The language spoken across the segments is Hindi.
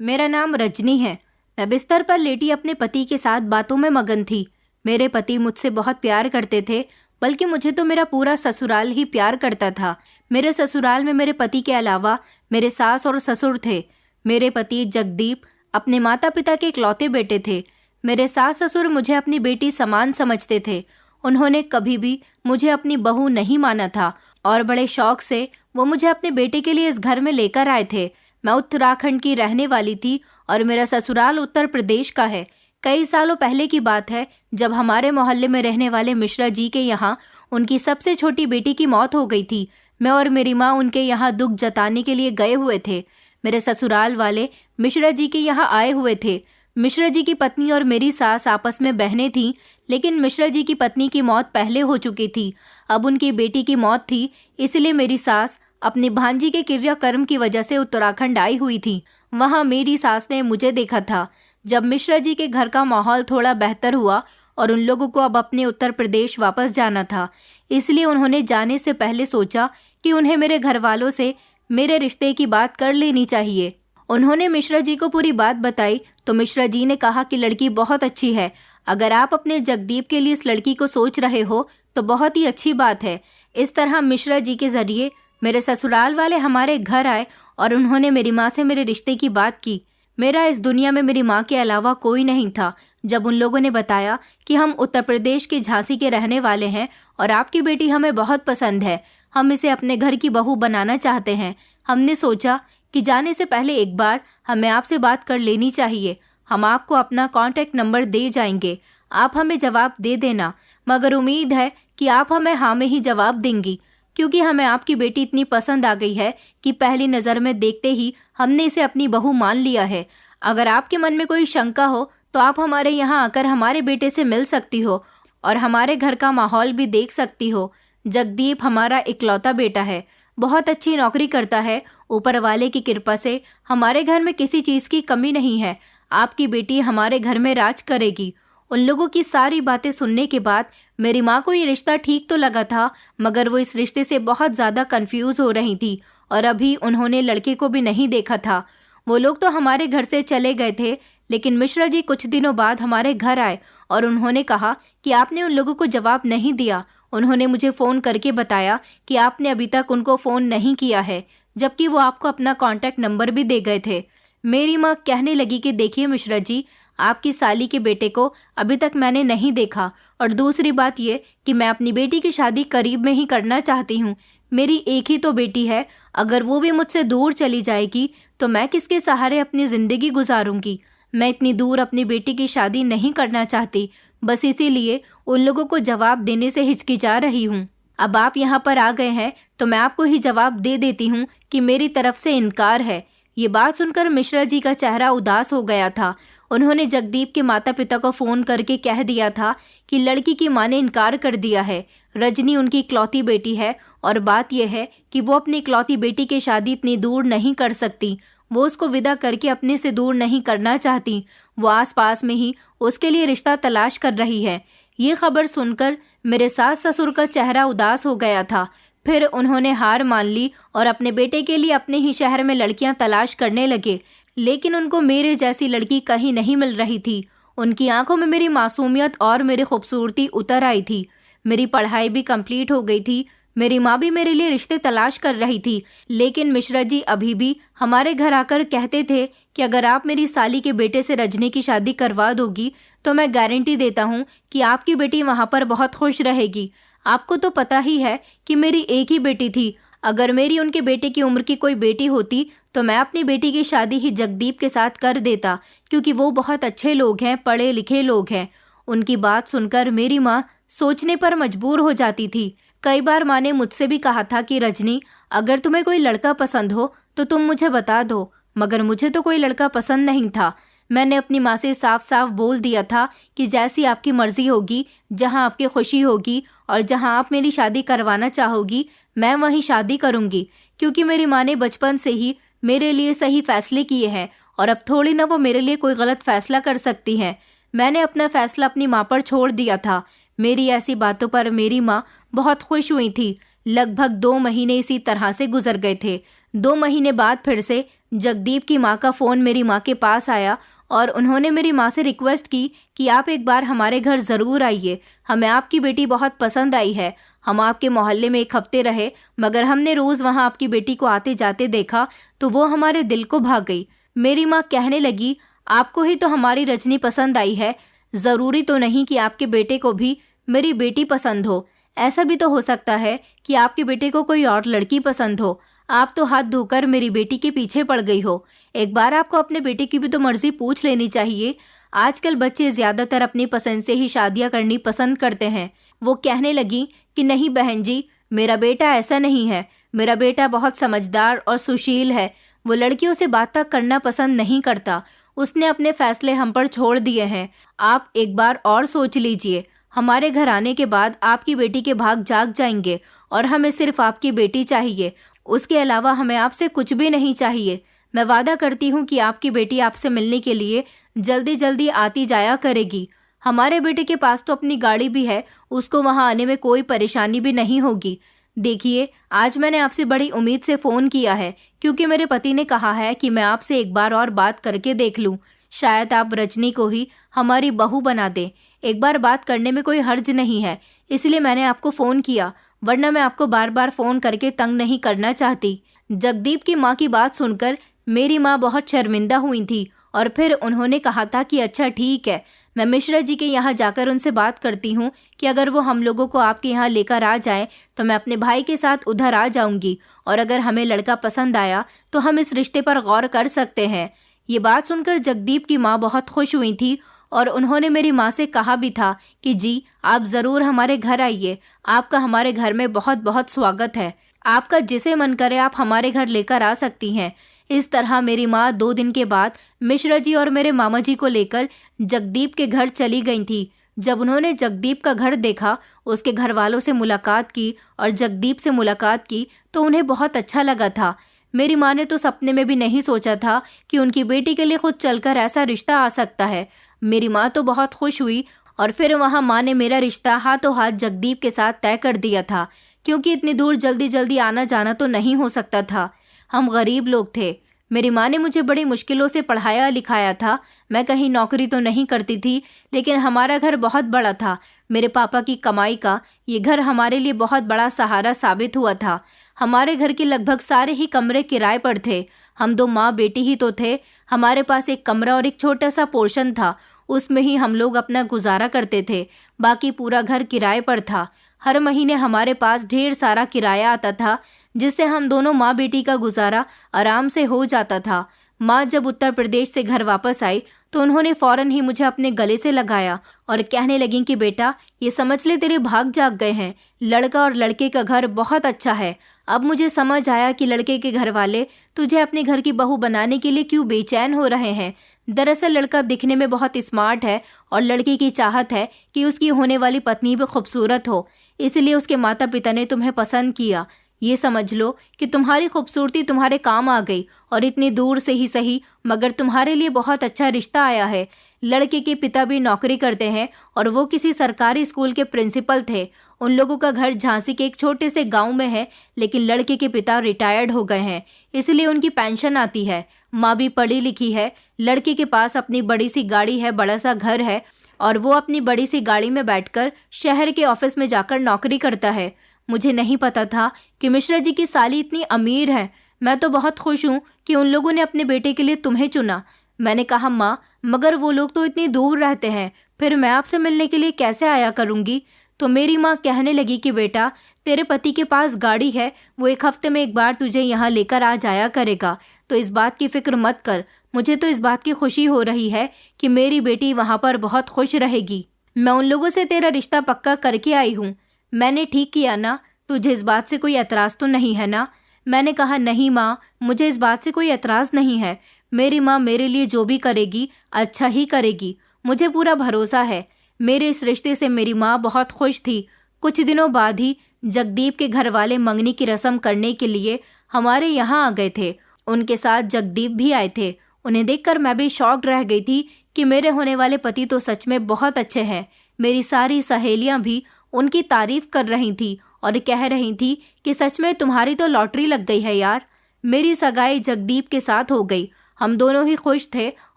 मेरा नाम रजनी है। मैं बिस्तर पर लेटी अपने पति के साथ बातों में मगन थी। मेरे पति मुझसे बहुत प्यार करते थे, बल्कि मुझे तो मेरा पूरा ससुराल ही प्यार करता था। मेरे ससुराल में मेरे पति के अलावा मेरे सास और ससुर थे। मेरे पति जगदीप अपने माता पिता के इकलौते बेटे थे। मेरे सास ससुर मुझे अपनी बेटी समान समझते थे। उन्होंने कभी भी मुझे अपनी बहू नहीं माना था और बड़े शौक से वो मुझे अपने बेटे के लिए इस घर में लेकर आए थे। मैं उत्तराखंड की रहने वाली थी और मेरा ससुराल उत्तर प्रदेश का है। कई सालों पहले की बात है, जब हमारे मोहल्ले में रहने वाले मिश्रा जी के यहाँ उनकी सबसे छोटी बेटी की मौत हो गई थी। मैं और मेरी माँ उनके यहाँ दुख जताने के लिए गए हुए थे। मेरे ससुराल वाले मिश्रा जी के यहाँ आए हुए थे। मिश्रा जी की पत्नी और मेरी सास आपस में बहनें थीं, लेकिन मिश्रा जी की पत्नी की मौत पहले हो चुकी थी। अब उनकी बेटी की मौत थी, इसलिए मेरी सास अपनी भांजी के क्रियाकर्म की वजह से उत्तराखंड आई हुई थी। वहां मेरी सास ने मुझे देखा था। जब मिश्रा जी के घर का माहौल थोड़ा बेहतर हुआ और उन लोगों को अब अपने उत्तर प्रदेश वापस जाना था, इसलिए उन्होंने जाने से पहले सोचा कि उन्हें मेरे घर वालों से मेरे रिश्ते की बात कर लेनी चाहिए। उन्होंने मिश्रा जी को पूरी बात बताई तो मिश्रा जी ने कहा कि लड़की बहुत अच्छी है। अगर आप अपने जगदीप के लिए इस लड़की को सोच रहे हो तो बहुत ही अच्छी बात है। इस तरह मिश्रा जी के जरिए मेरे ससुराल वाले हमारे घर आए और उन्होंने मेरी माँ से मेरे रिश्ते की बात की। मेरा इस दुनिया में मेरी माँ के अलावा कोई नहीं था। जब उन लोगों ने बताया कि हम उत्तर प्रदेश के झांसी के रहने वाले हैं और आपकी बेटी हमें बहुत पसंद है, हम इसे अपने घर की बहू बनाना चाहते हैं, हमने सोचा कि जाने से पहले एक बार हमें आपसे बात कर लेनी चाहिए। हम आपको अपना कॉन्टैक्ट नंबर दे जाएंगे, आप हमें जवाब दे देना, मगर उम्मीद है कि आप हमें हाँ में ही जवाब देंगी, क्योंकि हमें आपकी बेटी इतनी पसंद आ गई है कि पहली नज़र में देखते ही हमने इसे अपनी बहू मान लिया है। अगर आपके मन में कोई शंका हो तो आप हमारे यहाँ आकर हमारे बेटे से मिल सकती हो और हमारे घर का माहौल भी देख सकती हो। जगदीप हमारा इकलौता बेटा है, बहुत अच्छी नौकरी करता है। ऊपर वाले की कृपा से हमारे घर में किसी चीज़ की कमी नहीं है। आपकी बेटी हमारे घर में राज करेगी। उन लोगों की सारी बातें सुनने के बाद मेरी माँ को ये रिश्ता ठीक तो लगा था, मगर वो इस रिश्ते से बहुत ज़्यादा कंफ्यूज हो रही थी और अभी उन्होंने लड़के को भी नहीं देखा था। वो लोग तो हमारे घर से चले गए थे, लेकिन मिश्रा जी कुछ दिनों बाद हमारे घर आए और उन्होंने कहा कि आपने उन लोगों को जवाब नहीं दिया। उन्होंने मुझे फ़ोन करके बताया कि आपने अभी तक उनको फ़ोन नहीं किया है, जबकि वो आपको अपना कॉन्टैक्ट नंबर भी दे गए थे। मेरी माँ कहने लगी कि देखिए मिश्रा जी, आपकी साली के बेटे को अभी तक मैंने नहीं देखा, और दूसरी बात ये कि मैं अपनी बेटी की शादी करीब में ही करना चाहती हूँ। मेरी एक ही तो बेटी है, अगर वो भी मुझसे दूर चली जाएगी तो मैं किसके सहारे अपनी ज़िंदगी गुजारूंगी। मैं इतनी दूर अपनी बेटी की शादी नहीं करना चाहती, बस इसीलिए उन लोगों को जवाब देने से हिचकिचा रही हूँ। अब आप यहाँ पर आ गए हैं तो मैं आपको ही जवाब दे देती हूँ कि मेरी तरफ से इनकार है। ये बात सुनकर मिश्रा जी का चेहरा उदास हो गया था। उन्होंने जगदीप के माता पिता को फ़ोन करके कह दिया था कि लड़की की माँ ने इनकार कर दिया है। रजनी उनकी इकलौती बेटी है और बात यह है कि वो अपनी इकलौती बेटी की शादी इतनी दूर नहीं कर सकती। वो उसको विदा करके अपने से दूर नहीं करना चाहती। वो आसपास में ही उसके लिए रिश्ता तलाश कर रही है। ये खबर सुनकर मेरे सास ससुर का चेहरा उदास हो गया था। फिर उन्होंने हार मान ली और अपने बेटे के लिए अपने ही शहर में लड़कियां तलाश करने लगे, लेकिन उनको मेरे जैसी लड़की कहीं नहीं मिल रही थी। उनकी आंखों में मेरी मासूमियत और मेरी खूबसूरती उतर आई थी। मेरी पढ़ाई भी कंप्लीट हो गई थी। मेरी माँ भी मेरे लिए रिश्ते तलाश कर रही थी, लेकिन मिश्रा जी अभी भी हमारे घर आकर कहते थे कि अगर आप मेरी साली के बेटे से रजनी की शादी करवा दोगी तो मैं गारंटी देता हूँ कि आपकी बेटी वहाँ पर बहुत खुश रहेगी। आपको तो पता ही है कि मेरी एक ही बेटी थी। अगर मेरी उनके बेटे की उम्र की कोई बेटी होती तो मैं अपनी बेटी की शादी ही जगदीप के साथ कर देता, क्योंकि वो बहुत अच्छे लोग हैं, पढ़े लिखे लोग हैं। उनकी बात सुनकर मेरी माँ सोचने पर मजबूर हो जाती थी। कई बार माँ ने मुझसे भी कहा था कि रजनी, अगर तुम्हें कोई लड़का पसंद हो तो तुम मुझे बता दो, मगर मुझे तो कोई लड़का पसंद नहीं था। मैंने अपनी माँ से साफ साफ बोल दिया था कि जैसी आपकी मर्जी होगी, जहाँ आपकी खुशी होगी और जहाँ आप मेरी शादी करवाना चाहोगी, मैं वहीं शादी करूँगी, क्योंकि मेरी माँ ने बचपन से ही मेरे लिए सही फैसले किए हैं और अब थोड़ी ना वो मेरे लिए कोई गलत फैसला कर सकती हैं। मैंने अपना फैसला अपनी माँ पर छोड़ दिया था। मेरी ऐसी बातों पर मेरी माँ बहुत खुश हुई थी। लगभग 2 महीने इसी तरह से गुजर गए थे। 2 महीने बाद फिर से जगदीप की माँ का फ़ोन मेरी माँ के पास आया और उन्होंने मेरी माँ से रिक्वेस्ट की कि आप एक बार हमारे घर ज़रूर आइए, हमें आपकी बेटी बहुत पसंद आई है। हम आपके मोहल्ले में एक हफ्ते रहे, मगर हमने रोज़ वहाँ आपकी बेटी को आते जाते देखा तो वो हमारे दिल को भा गई। मेरी माँ कहने लगी, आपको ही तो हमारी रजनी पसंद आई है, ज़रूरी तो नहीं कि आपके बेटे को भी मेरी बेटी पसंद हो। ऐसा भी तो हो सकता है कि आपके बेटे को कोई और लड़की पसंद हो। आप तो हाथ धोकर मेरी बेटी के पीछे पड़ गई हो। एक बार आपको अपने बेटे की भी तो मर्जी पूछ लेनी चाहिए। आजकल बच्चे ज़्यादातर अपनी पसंद से ही शादियां करनी पसंद करते हैं। वो कहने लगी कि नहीं बहन जी, मेरा बेटा ऐसा नहीं है। मेरा बेटा बहुत समझदार और सुशील है। वो लड़कियों से बातें करना पसंद नहीं करता। उसने अपने फैसले हम पर छोड़ दिए हैं। आप एक बार और सोच लीजिए। हमारे घर आने के बाद आपकी बेटी के भाग जाग जाएंगे और हमें सिर्फ आपकी बेटी चाहिए। उसके अलावा हमें आपसे कुछ भी नहीं चाहिए। मैं वादा करती हूँ कि आपकी बेटी आपसे मिलने के लिए जल्दी जल्दी आती जाया करेगी। हमारे बेटे के पास तो अपनी गाड़ी भी है, उसको वहाँ आने में कोई परेशानी भी नहीं होगी। देखिए, आज मैंने आपसे बड़ी उम्मीद से फ़ोन किया है क्योंकि मेरे पति ने कहा है कि मैं आपसे एक बार और बात करके देख लूँ। शायद आप रजनी को ही हमारी बहू बना दें। एक बार बात करने में कोई हर्ज नहीं है, इसलिए मैंने आपको फ़ोन किया, वरना मैं आपको बार बार फ़ोन करके तंग नहीं करना चाहती। जगदीप की माँ की बात सुनकर मेरी माँ बहुत शर्मिंदा हुई थी और फिर उन्होंने कहा था कि अच्छा ठीक है, मैं मिश्रा जी के यहाँ जाकर उनसे बात करती हूँ कि अगर वो हम लोगों को आपके यहाँ लेकर आ जाए तो मैं अपने भाई के साथ उधर आ जाऊँगी, और अगर हमें लड़का पसंद आया तो हम इस रिश्ते पर गौर कर सकते हैं। ये बात सुनकर जगदीप की माँ बहुत खुश हुई थी और उन्होंने मेरी माँ से कहा भी था कि जी आप ज़रूर हमारे घर आइए, आपका हमारे घर में बहुत बहुत स्वागत है। आपका जिसे मन करे आप हमारे घर लेकर आ सकती हैं। इस तरह मेरी माँ 2 दिन के बाद मिश्रा जी और मेरे मामा जी को लेकर जगदीप के घर चली गई थी। जब उन्होंने जगदीप का घर देखा, उसके घर वालों से मुलाकात की और जगदीप से मुलाकात की तो उन्हें बहुत अच्छा लगा था। मेरी माँ ने तो सपने में भी नहीं सोचा था कि उनकी बेटी के लिए खुद चलकर ऐसा रिश्ता आ सकता है। मेरी माँ तो बहुत खुश हुई और फिर वहाँ माँ ने मेरा रिश्ता हाथों हाथ जगदीप के साथ तय कर दिया था, क्योंकि इतनी दूर जल्दी जल्दी आना जाना तो नहीं हो सकता था। हम गरीब लोग थे। मेरी माँ ने मुझे बड़ी मुश्किलों से पढ़ाया लिखाया था। मैं कहीं नौकरी तो नहीं करती थी, लेकिन हमारा घर बहुत बड़ा था। मेरे पापा की कमाई का ये घर हमारे लिए बहुत बड़ा सहारा साबित हुआ था। हमारे घर के लगभग सारे ही कमरे किराए पर थे। हम 2 माँ बेटी ही तो थे। हमारे पास एक कमरा और एक छोटा सा पोर्शन था, उसमें ही हम लोग अपना गुजारा करते थे। बाकी पूरा घर किराए पर था। हर महीने हमारे पास ढेर सारा किराया आता था, जिससे हम दोनों माँ बेटी का गुजारा आराम से हो जाता था। माँ जब उत्तर प्रदेश से घर वापस आई तो उन्होंने फौरन ही मुझे अपने गले से लगाया और कहने लगी कि बेटा, ये समझ ले तेरे भाग जाग गए हैं। लड़का और लड़के का घर बहुत अच्छा है। अब मुझे समझ आया कि लड़के के घर वाले तुझे अपने घर की बहू बनाने के लिए क्यों बेचैन हो रहे हैं। दरअसल लड़का दिखने में बहुत स्मार्ट है और लड़की की चाहत है कि उसकी होने वाली पत्नी भी खूबसूरत हो, इसलिए उसके माता पिता ने तुम्हें पसंद किया। ये समझ लो कि तुम्हारी खूबसूरती तुम्हारे काम आ गई, और इतनी दूर से ही सही मगर तुम्हारे लिए बहुत अच्छा रिश्ता आया है। लड़के के पिता भी नौकरी करते हैं और वो किसी सरकारी स्कूल के प्रिंसिपल थे। उन लोगों का घर झांसी के एक छोटे से गांव में है, लेकिन लड़के के पिता रिटायर्ड हो गए हैं, इसलिए उनकी पेंशन आती है। माँ भी पढ़ी लिखी है। लड़के के पास अपनी बड़ी सी गाड़ी है, बड़ा सा घर है, और वो अपनी बड़ी सी गाड़ी में बैठकर शहर के ऑफिस में जाकर नौकरी करता है। मुझे नहीं पता था कि मिश्रा जी की साली इतनी अमीर है। मैं तो बहुत खुश हूँ कि उन लोगों ने अपने बेटे के लिए तुम्हें चुना। मैंने कहा माँ, मगर वो लोग तो इतनी दूर रहते हैं, फिर मैं आपसे मिलने के लिए कैसे आया करूँगी। तो मेरी माँ कहने लगी कि बेटा, तेरे पति के पास गाड़ी है, वो 1 हफ्ते में एक बार तुझे यहाँ लेकर आ जाया करेगा, तो इस बात की फिक्र मत कर। मुझे तो इस बात की खुशी हो रही है कि मेरी बेटी वहाँ पर बहुत खुश रहेगी। मैं उन लोगों से तेरा रिश्ता पक्का करके आई हूँ। मैंने ठीक किया ना? तुझे इस बात से कोई एतराज़ तो नहीं है ना? मैंने कहा नहीं माँ, मुझे इस बात से कोई एतराज़ नहीं है। मेरी माँ मेरे लिए जो भी करेगी अच्छा ही करेगी, मुझे पूरा भरोसा है। मेरे इस रिश्ते से मेरी माँ बहुत खुश थी। कुछ दिनों बाद ही जगदीप के घर वाले मंगनी की रस्म करने के लिए हमारे यहाँ आ गए थे। उनके साथ जगदीप भी आए थे। उन्हें देखकर मैं भी शॉक्ड रह गई थी कि मेरे होने वाले पति तो सच में बहुत अच्छे हैं। मेरी सारी सहेलियाँ भी उनकी तारीफ कर रही थी और कह रही थी कि सच में तुम्हारी तो लॉटरी लग गई है यार। मेरी सगाई जगदीप के साथ हो गई। हम दोनों ही खुश थे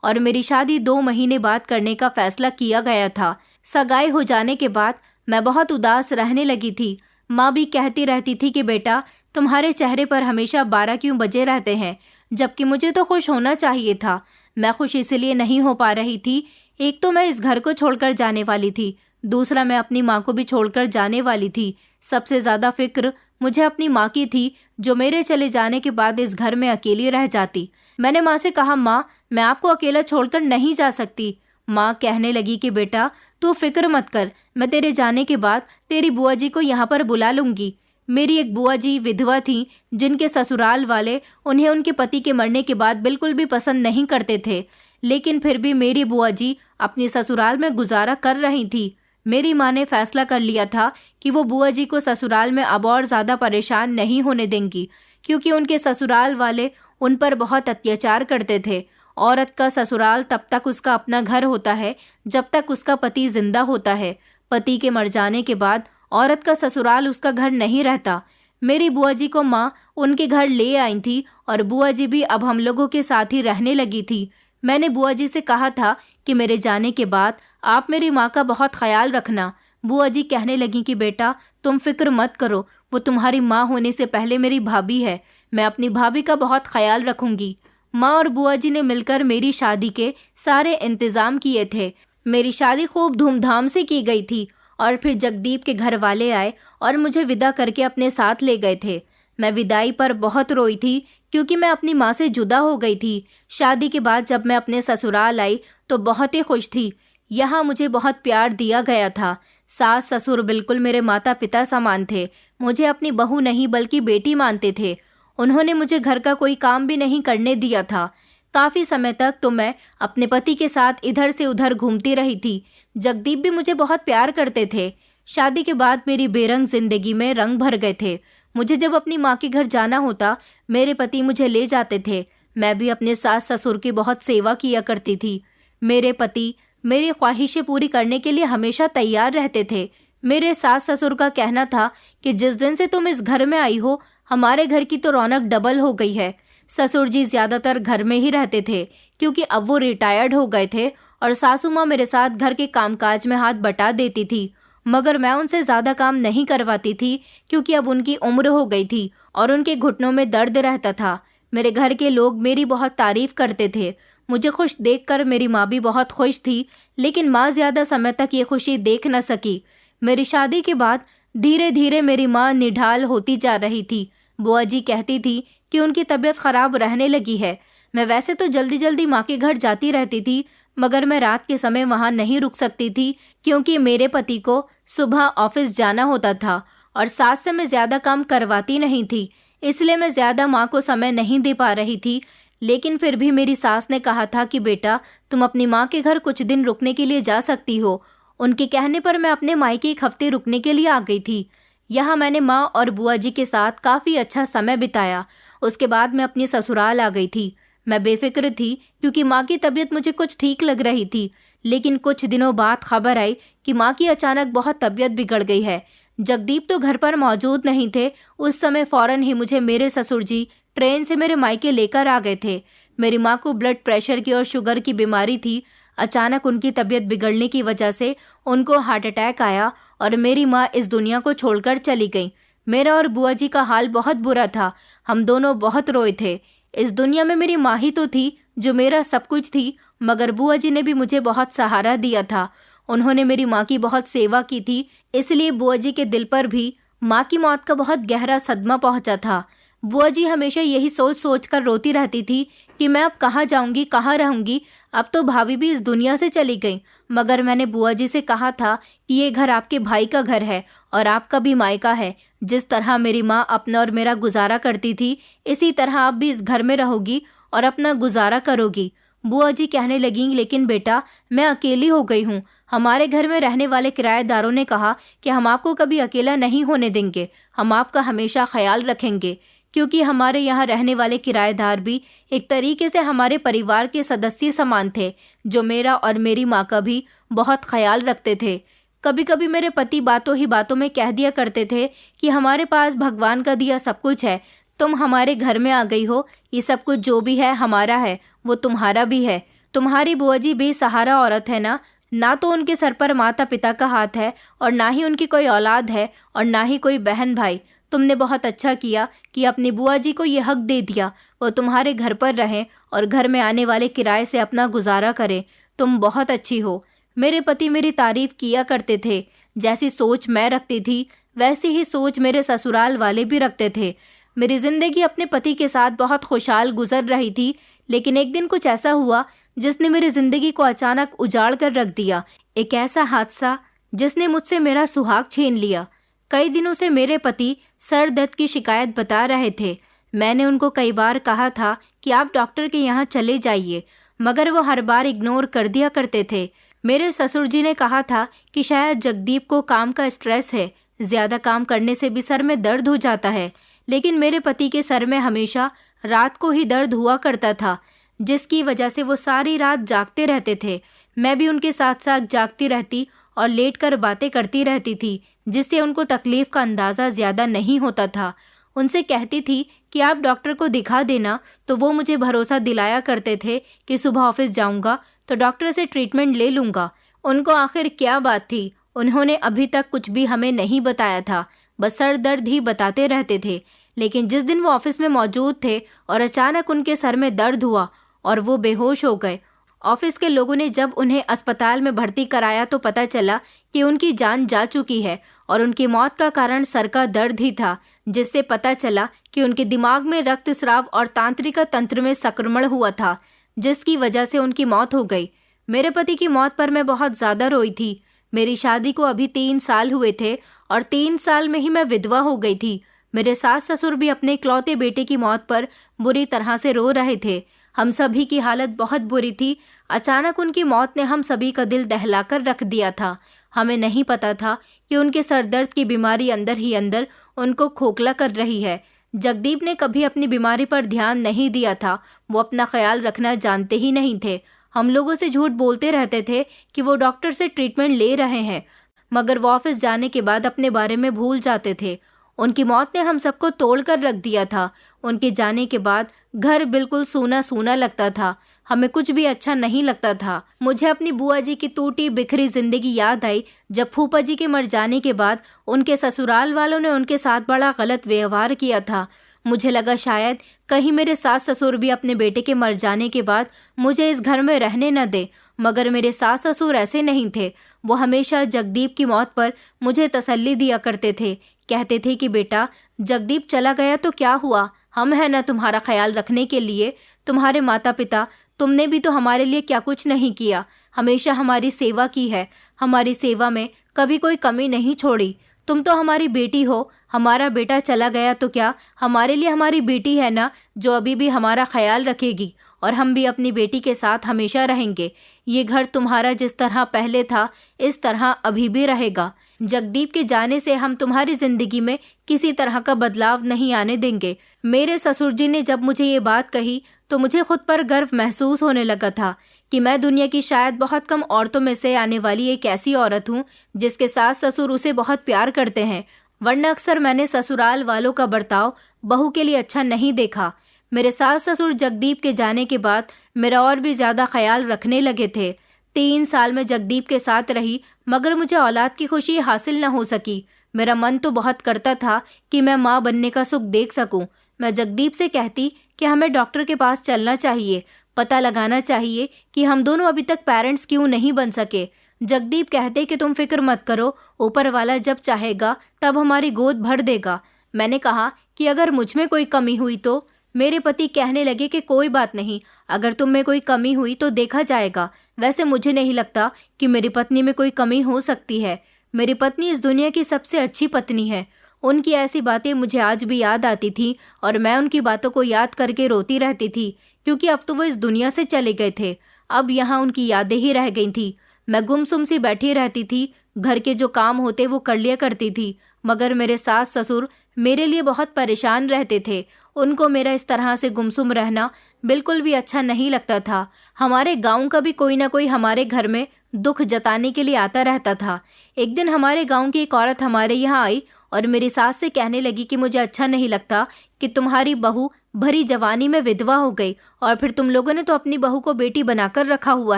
और मेरी शादी 2 महीने बाद करने का फैसला किया गया था। सगाई हो जाने के बाद मैं बहुत उदास रहने लगी थी। माँ भी कहती रहती थी कि बेटा, तुम्हारे चेहरे पर हमेशा 12 क्यों बजे रहते हैं, जबकि मुझे तो खुश होना चाहिए था। मैं खुश इसलिए नहीं हो पा रही थी, एक तो मैं इस घर को छोड़कर जाने वाली थी, दूसरा मैं अपनी माँ को भी छोड़कर जाने वाली थी। सबसे ज़्यादा फिक्र मुझे अपनी माँ की थी, जो मेरे चले जाने के बाद इस घर में अकेली रह जाती। मैंने माँ से कहा, माँ, मैं आपको अकेला छोड़कर नहीं जा सकती। माँ कहने लगी कि बेटा, तू फिक्र मत कर, मैं तेरे जाने के बाद तेरी बुआ जी को यहाँ पर बुला लूंगी। मेरी एक बुआ जी विधवा थी, जिनके ससुराल वाले उन्हें उनके पति के मरने के बाद बिल्कुल भी पसंद नहीं करते थे, लेकिन फिर भी मेरी बुआ जी अपनी ससुराल में गुजारा कर रही थी। मेरी माँ ने फैसला कर लिया था कि वो बुआ जी को ससुराल में अब और ज़्यादा परेशान नहीं होने देंगी, क्योंकि उनके ससुराल वाले उन पर बहुत अत्याचार करते थे। औरत का ससुराल तब तक उसका अपना घर होता है जब तक उसका पति जिंदा होता है। पति के मर जाने के बाद औरत का ससुराल उसका घर नहीं रहता। मेरी बुआ जी को माँ उनके घर ले आई थी और बुआ जी भी अब हम लोगों के साथ ही रहने लगी थी। मैंने बुआ जी से कहा था कि मेरे जाने के बाद आप मेरी माँ का बहुत ख्याल रखना। बुआ जी कहने लगी कि बेटा, तुम फिक्र मत करो, वो तुम्हारी माँ होने से पहले मेरी भाभी है, मैं अपनी भाभी का बहुत ख्याल रखूंगी। माँ और बुआ जी ने मिलकर मेरी शादी के सारे इंतजाम किए थे। मेरी शादी खूब धूमधाम से की गई थी और फिर जगदीप के घर वाले आए और मुझे विदा करके अपने साथ ले गए थे। मैं विदाई पर बहुत रोई थी, क्योंकि मैं अपनी माँ से जुदा हो गई थी। शादी के बाद जब मैं अपने ससुराल आई तो बहुत ही खुश थी। यहाँ मुझे बहुत प्यार दिया गया था। सास ससुर बिल्कुल मेरे माता पिता समान थे। मुझे अपनी बहू नहीं बल्कि बेटी मानते थे। उन्होंने मुझे घर का कोई काम भी नहीं करने दिया था। काफ़ी समय तक तो मैं अपने पति के साथ इधर से उधर घूमती रही थी। जगदीप भी मुझे बहुत प्यार करते थे। शादी के बाद मेरी बेरंग जिंदगी में रंग भर गए थे। मुझे जब अपनी माँ के घर जाना होता, मेरे पति मुझे ले जाते थे। मैं भी अपने सास ससुर की बहुत सेवा किया करती थी। मेरे पति मेरी ख्वाहिशें पूरी करने के लिए हमेशा तैयार रहते थे। मेरे सास ससुर का कहना था कि जिस दिन से तुम इस घर में आई हो, हमारे घर की तो रौनक डबल हो गई है। ससुर जी ज़्यादातर घर में ही रहते थे, क्योंकि अब वो रिटायर्ड हो गए थे और सासू माँ मेरे साथ घर के कामकाज में हाथ बटा देती थी। मगर मैं उनसे ज़्यादा काम नहीं करवाती थी, क्योंकि अब उनकी उम्र हो गई थी और उनके घुटनों में दर्द रहता था। मेरे घर के लोग मेरी बहुत तारीफ करते थे। मुझे खुश देखकर मेरी माँ भी बहुत खुश थी, लेकिन माँ ज़्यादा समय तक ये खुशी देख न सकी। मेरी शादी के बाद धीरे धीरे मेरी माँ निढाल होती जा रही थी। बुआ जी कहती थी कि उनकी तबीयत खराब रहने लगी है। मैं वैसे तो जल्दी जल्दी माँ के घर जाती रहती थी, मगर मैं रात के समय वहाँ नहीं रुक सकती थी, क्योंकि मेरे पति को सुबह ऑफिस जाना होता था और सास से मैं ज़्यादा काम करवाती नहीं थी, इसलिए मैं ज़्यादा माँ को समय नहीं दे पा रही थी। लेकिन फिर भी मेरी सास ने कहा था कि बेटा, तुम अपनी माँ के घर कुछ दिन रुकने के लिए जा सकती हो। उनके कहने पर मैं अपने मायके 1 हफ्ते रुकने के लिए आ गई थी। यहाँ मैंने माँ और बुआ जी के साथ काफ़ी अच्छा समय बिताया। उसके बाद मैं अपनी ससुराल आ गई थी। मैं बेफिक्र थी, क्योंकि माँ की तबीयत मुझे कुछ ठीक लग रही थी। लेकिन कुछ दिनों बाद खबर आई कि माँ की अचानक बहुत तबीयत बिगड़ गई है। जगदीप तो घर पर मौजूद नहीं थे। उस समय फ़ौरन ही मुझे मेरे ससुर जी ट्रेन से मेरे मायके लेकर आ गए थे। मेरी माँ को ब्लड प्रेशर की और शुगर की बीमारी थी। अचानक उनकी तबीयत बिगड़ने की वजह से उनको हार्ट अटैक आया और मेरी माँ इस दुनिया को छोड़कर चली गई। मेरा और बुआ जी का हाल बहुत बुरा था। हम दोनों बहुत रोए थे। इस दुनिया में मेरी माँ ही तो थी जो मेरा सब कुछ थी, मगर बुआ जी ने भी मुझे बहुत सहारा दिया था। उन्होंने मेरी माँ की बहुत सेवा की थी, इसलिए बुआ जी के दिल पर भी माँ की मौत का बहुत गहरा सदमा पहुंचा था। बुआ जी हमेशा यही सोच सोच कर रोती रहती थी कि मैं अब कहाँ जाऊंगी, कहाँ रहूंगी। अब तो भाभी भी इस दुनिया से चली गई, मगर मैंने बुआ जी से कहा था कि ये घर आपके भाई का घर है और आपका भी मायका है। जिस तरह मेरी माँ अपना और मेरा गुजारा करती थी, इसी तरह आप भी इस घर में रहोगी और अपना गुजारा करोगी। बुआ जी कहने लगी, लेकिन बेटा, मैं अकेली हो गई हूँ। हमारे घर में रहने वाले किराएदारों ने कहा कि हम आपको कभी अकेला नहीं होने देंगे, हम आपका हमेशा ख्याल रखेंगे, क्योंकि हमारे यहाँ रहने वाले किराएदार भी एक तरीके से हमारे परिवार के सदस्य समान थे, जो मेरा और मेरी माँ का भी बहुत ख्याल रखते थे। कभी कभी मेरे पति बातों ही बातों में कह दिया करते थे कि हमारे पास भगवान का दिया सब कुछ है, तुम हमारे घर में आ गई हो, ये सब कुछ जो भी है हमारा है, वो तुम्हारा भी है। तुम्हारी बुआ जी बेसहारा औरत है ना तो उनके सर पर माता पिता का हाथ है और ना ही उनकी कोई औलाद है और ना ही कोई बहन भाई। तुमने बहुत अच्छा किया कि अपनी बुआ जी को ये हक दे दिया वो तुम्हारे घर पर रहें और घर में आने वाले किराए से अपना गुजारा करें। तुम बहुत अच्छी हो। मेरे पति मेरी तारीफ किया करते थे। जैसी सोच मैं रखती थी वैसी ही सोच मेरे ससुराल वाले भी रखते थे। मेरी जिंदगी अपने पति के साथ बहुत खुशहाल गुजर रही थी, लेकिन एक दिन कुछ ऐसा हुआ जिसने मेरी जिंदगी को अचानक उजाड़ कर रख दिया। एक ऐसा हादसा जिसने मुझसे मेरा सुहाग छीन लिया। कई दिनों से मेरे पति सर दर्द की शिकायत बता रहे थे। मैंने उनको कई बार कहा था कि आप डॉक्टर के यहाँ चले जाइए, मगर वो हर बार इग्नोर कर दिया करते थे। मेरे ससुर जी ने कहा था कि शायद जगदीप को काम का स्ट्रेस है, ज्यादा काम करने से भी सर में दर्द हो जाता है। लेकिन मेरे पति के सर में हमेशा रात को ही दर्द हुआ करता था, जिसकी वजह से वो सारी रात जागते रहते थे। मैं भी उनके साथ साथ जागती रहती और लेटकर बातें करती रहती थी, जिससे उनको तकलीफ का अंदाज़ा ज़्यादा नहीं होता था। उनसे कहती थी कि आप डॉक्टर को दिखा देना, तो वो मुझे भरोसा दिलाया करते थे कि सुबह ऑफिस जाऊंगा तो डॉक्टर से ट्रीटमेंट ले लूँगा। उनको आखिर क्या बात थी? उन्होंने अभी तक कुछ भी हमें नहीं बताया था, बस सर दर्द ही बताते रहते थे। लेकिन जिस दिन वो ऑफिस में मौजूद थे और अचानक उनके सर में दर्द हुआ और वो बेहोश हो गए। ऑफिस के लोगों ने जब उन्हें अस्पताल में भर्ती कराया तो पता चला कि उनकी जान जा चुकी है और उनकी मौत का कारण सर का दर्द ही था, जिससे पता चला कि उनके दिमाग में रक्तस्राव और तंत्रिका तंत्र में संक्रमण हुआ था, जिसकी वजह से उनकी मौत हो गई। मेरे पति की मौत पर मैं बहुत ज़्यादा रोई थी। मेरी शादी को अभी 3 साल हुए थे और 3 साल में ही मैं विधवा हो गई थी। मेरे सास ससुर भी अपने इकलौते बेटे की मौत पर बुरी तरह से रो रहे थे। हम सभी की हालत बहुत बुरी थी। अचानक उनकी मौत ने हम सभी का दिल दहलाकर रख दिया था। हमें नहीं पता था कि उनके सर दर्द की बीमारी अंदर ही अंदर उनको खोखला कर रही है। जगदीप ने कभी अपनी बीमारी पर ध्यान नहीं दिया था। वो अपना ख्याल रखना जानते ही नहीं थे। हम लोगों से झूठ बोलते रहते थे कि वो डॉक्टर से ट्रीटमेंट ले रहे हैं, मगर वो ऑफिस जाने के बाद अपने बारे में भूल जाते थे। उनकी मौत ने हम सबको तोड़ कर रख दिया था। उनके जाने के बाद घर बिल्कुल सूना सूना लगता था। हमें कुछ भी अच्छा नहीं लगता था। मुझे अपनी बुआ जी की टूटी बिखरी जिंदगी याद आई, जब फूफा जी के मर जाने के बाद उनके ससुराल वालों ने उनके साथ बड़ा गलत व्यवहार किया था। मुझे लगा शायद कहीं मेरे सास ससुर भी अपने बेटे के मर जाने के बाद मुझे इस घर में रहने न दे, मगर मेरे सास ससुर ऐसे नहीं थे। वो हमेशा जगदीप की मौत पर मुझे तसल्ली दिया करते थे। कहते थे कि बेटा, जगदीप चला गया तो क्या हुआ, हम हैं ना तुम्हारा ख्याल रखने के लिए। तुम्हारे माता पिता, तुमने भी तो हमारे लिए क्या कुछ नहीं किया, हमेशा हमारी सेवा की है, हमारी सेवा में कभी कोई कमी नहीं छोड़ी। तुम तो हमारी बेटी हो। हमारा बेटा चला गया तो क्या, हमारे लिए हमारी बेटी है ना, जो अभी भी हमारा ख्याल रखेगी, और हम भी अपनी बेटी के साथ हमेशा रहेंगे। ये घर तुम्हारा जिस तरह पहले था, इस तरह अभी भी रहेगा। जगदीप के जाने से हम तुम्हारी जिंदगी में किसी तरह का बदलाव नहीं आने देंगे। मेरे ससुर जी ने जब मुझे ये बात कही तो मुझे खुद पर गर्व महसूस होने लगा था कि मैं दुनिया की शायद बहुत कम औरतों में से आने वाली एक ऐसी औरत हूँ जिसके सास ससुर उसे बहुत प्यार करते हैं। वरना अक्सर मैंने ससुराल वालों का बर्ताव बहू के लिए अच्छा नहीं देखा। मेरे सास ससुर जगदीप के जाने के बाद मेरा और भी ज्यादा ख्याल रखने लगे थे। 3 साल में जगदीप के साथ रही, मगर मुझे औलाद की खुशी हासिल न हो सकी। मेरा मन तो बहुत करता था कि मैं माँ बनने का सुख देख सकूं। मैं जगदीप से कहती कि हमें डॉक्टर के पास चलना चाहिए, पता लगाना चाहिए कि हम दोनों अभी तक पेरेंट्स क्यों नहीं बन सके। जगदीप कहते कि तुम फिक्र मत करो, ऊपर वाला जब चाहेगा तब हमारी गोद भर देगा। मैंने कहा कि अगर मुझ में कोई कमी हुई तो? मेरे पति कहने लगे कि कोई बात नहीं, अगर तुम में कोई कमी हुई तो देखा जाएगा। वैसे मुझे नहीं लगता कि मेरी पत्नी में कोई कमी हो सकती है। मेरी पत्नी इस दुनिया की सबसे अच्छी पत्नी है। उनकी ऐसी बातें मुझे आज भी याद आती थी और मैं उनकी बातों को याद करके रोती रहती थी, क्योंकि अब तो वो इस दुनिया से चले गए थे। अब यहाँ उनकी यादें ही रह गई थी। मैं गुमसुम सी बैठी रहती थी। घर के जो काम होते वो कर लिया करती थी, मगर मेरे सास ससुर मेरे लिए बहुत परेशान रहते थे। उनको मेरा इस तरह से गुमसुम रहना बिल्कुल भी अच्छा नहीं लगता था। हमारे गांव का भी कोई ना कोई हमारे घर में दुख जताने के लिए आता रहता था। एक दिन हमारे गांव की एक औरत हमारे यहाँ आई और मेरी सास से कहने लगी कि मुझे अच्छा नहीं लगता कि तुम्हारी बहू भरी जवानी में विधवा हो गई और फिर तुम लोगों ने तो अपनी बहू को बेटी बनाकर रखा हुआ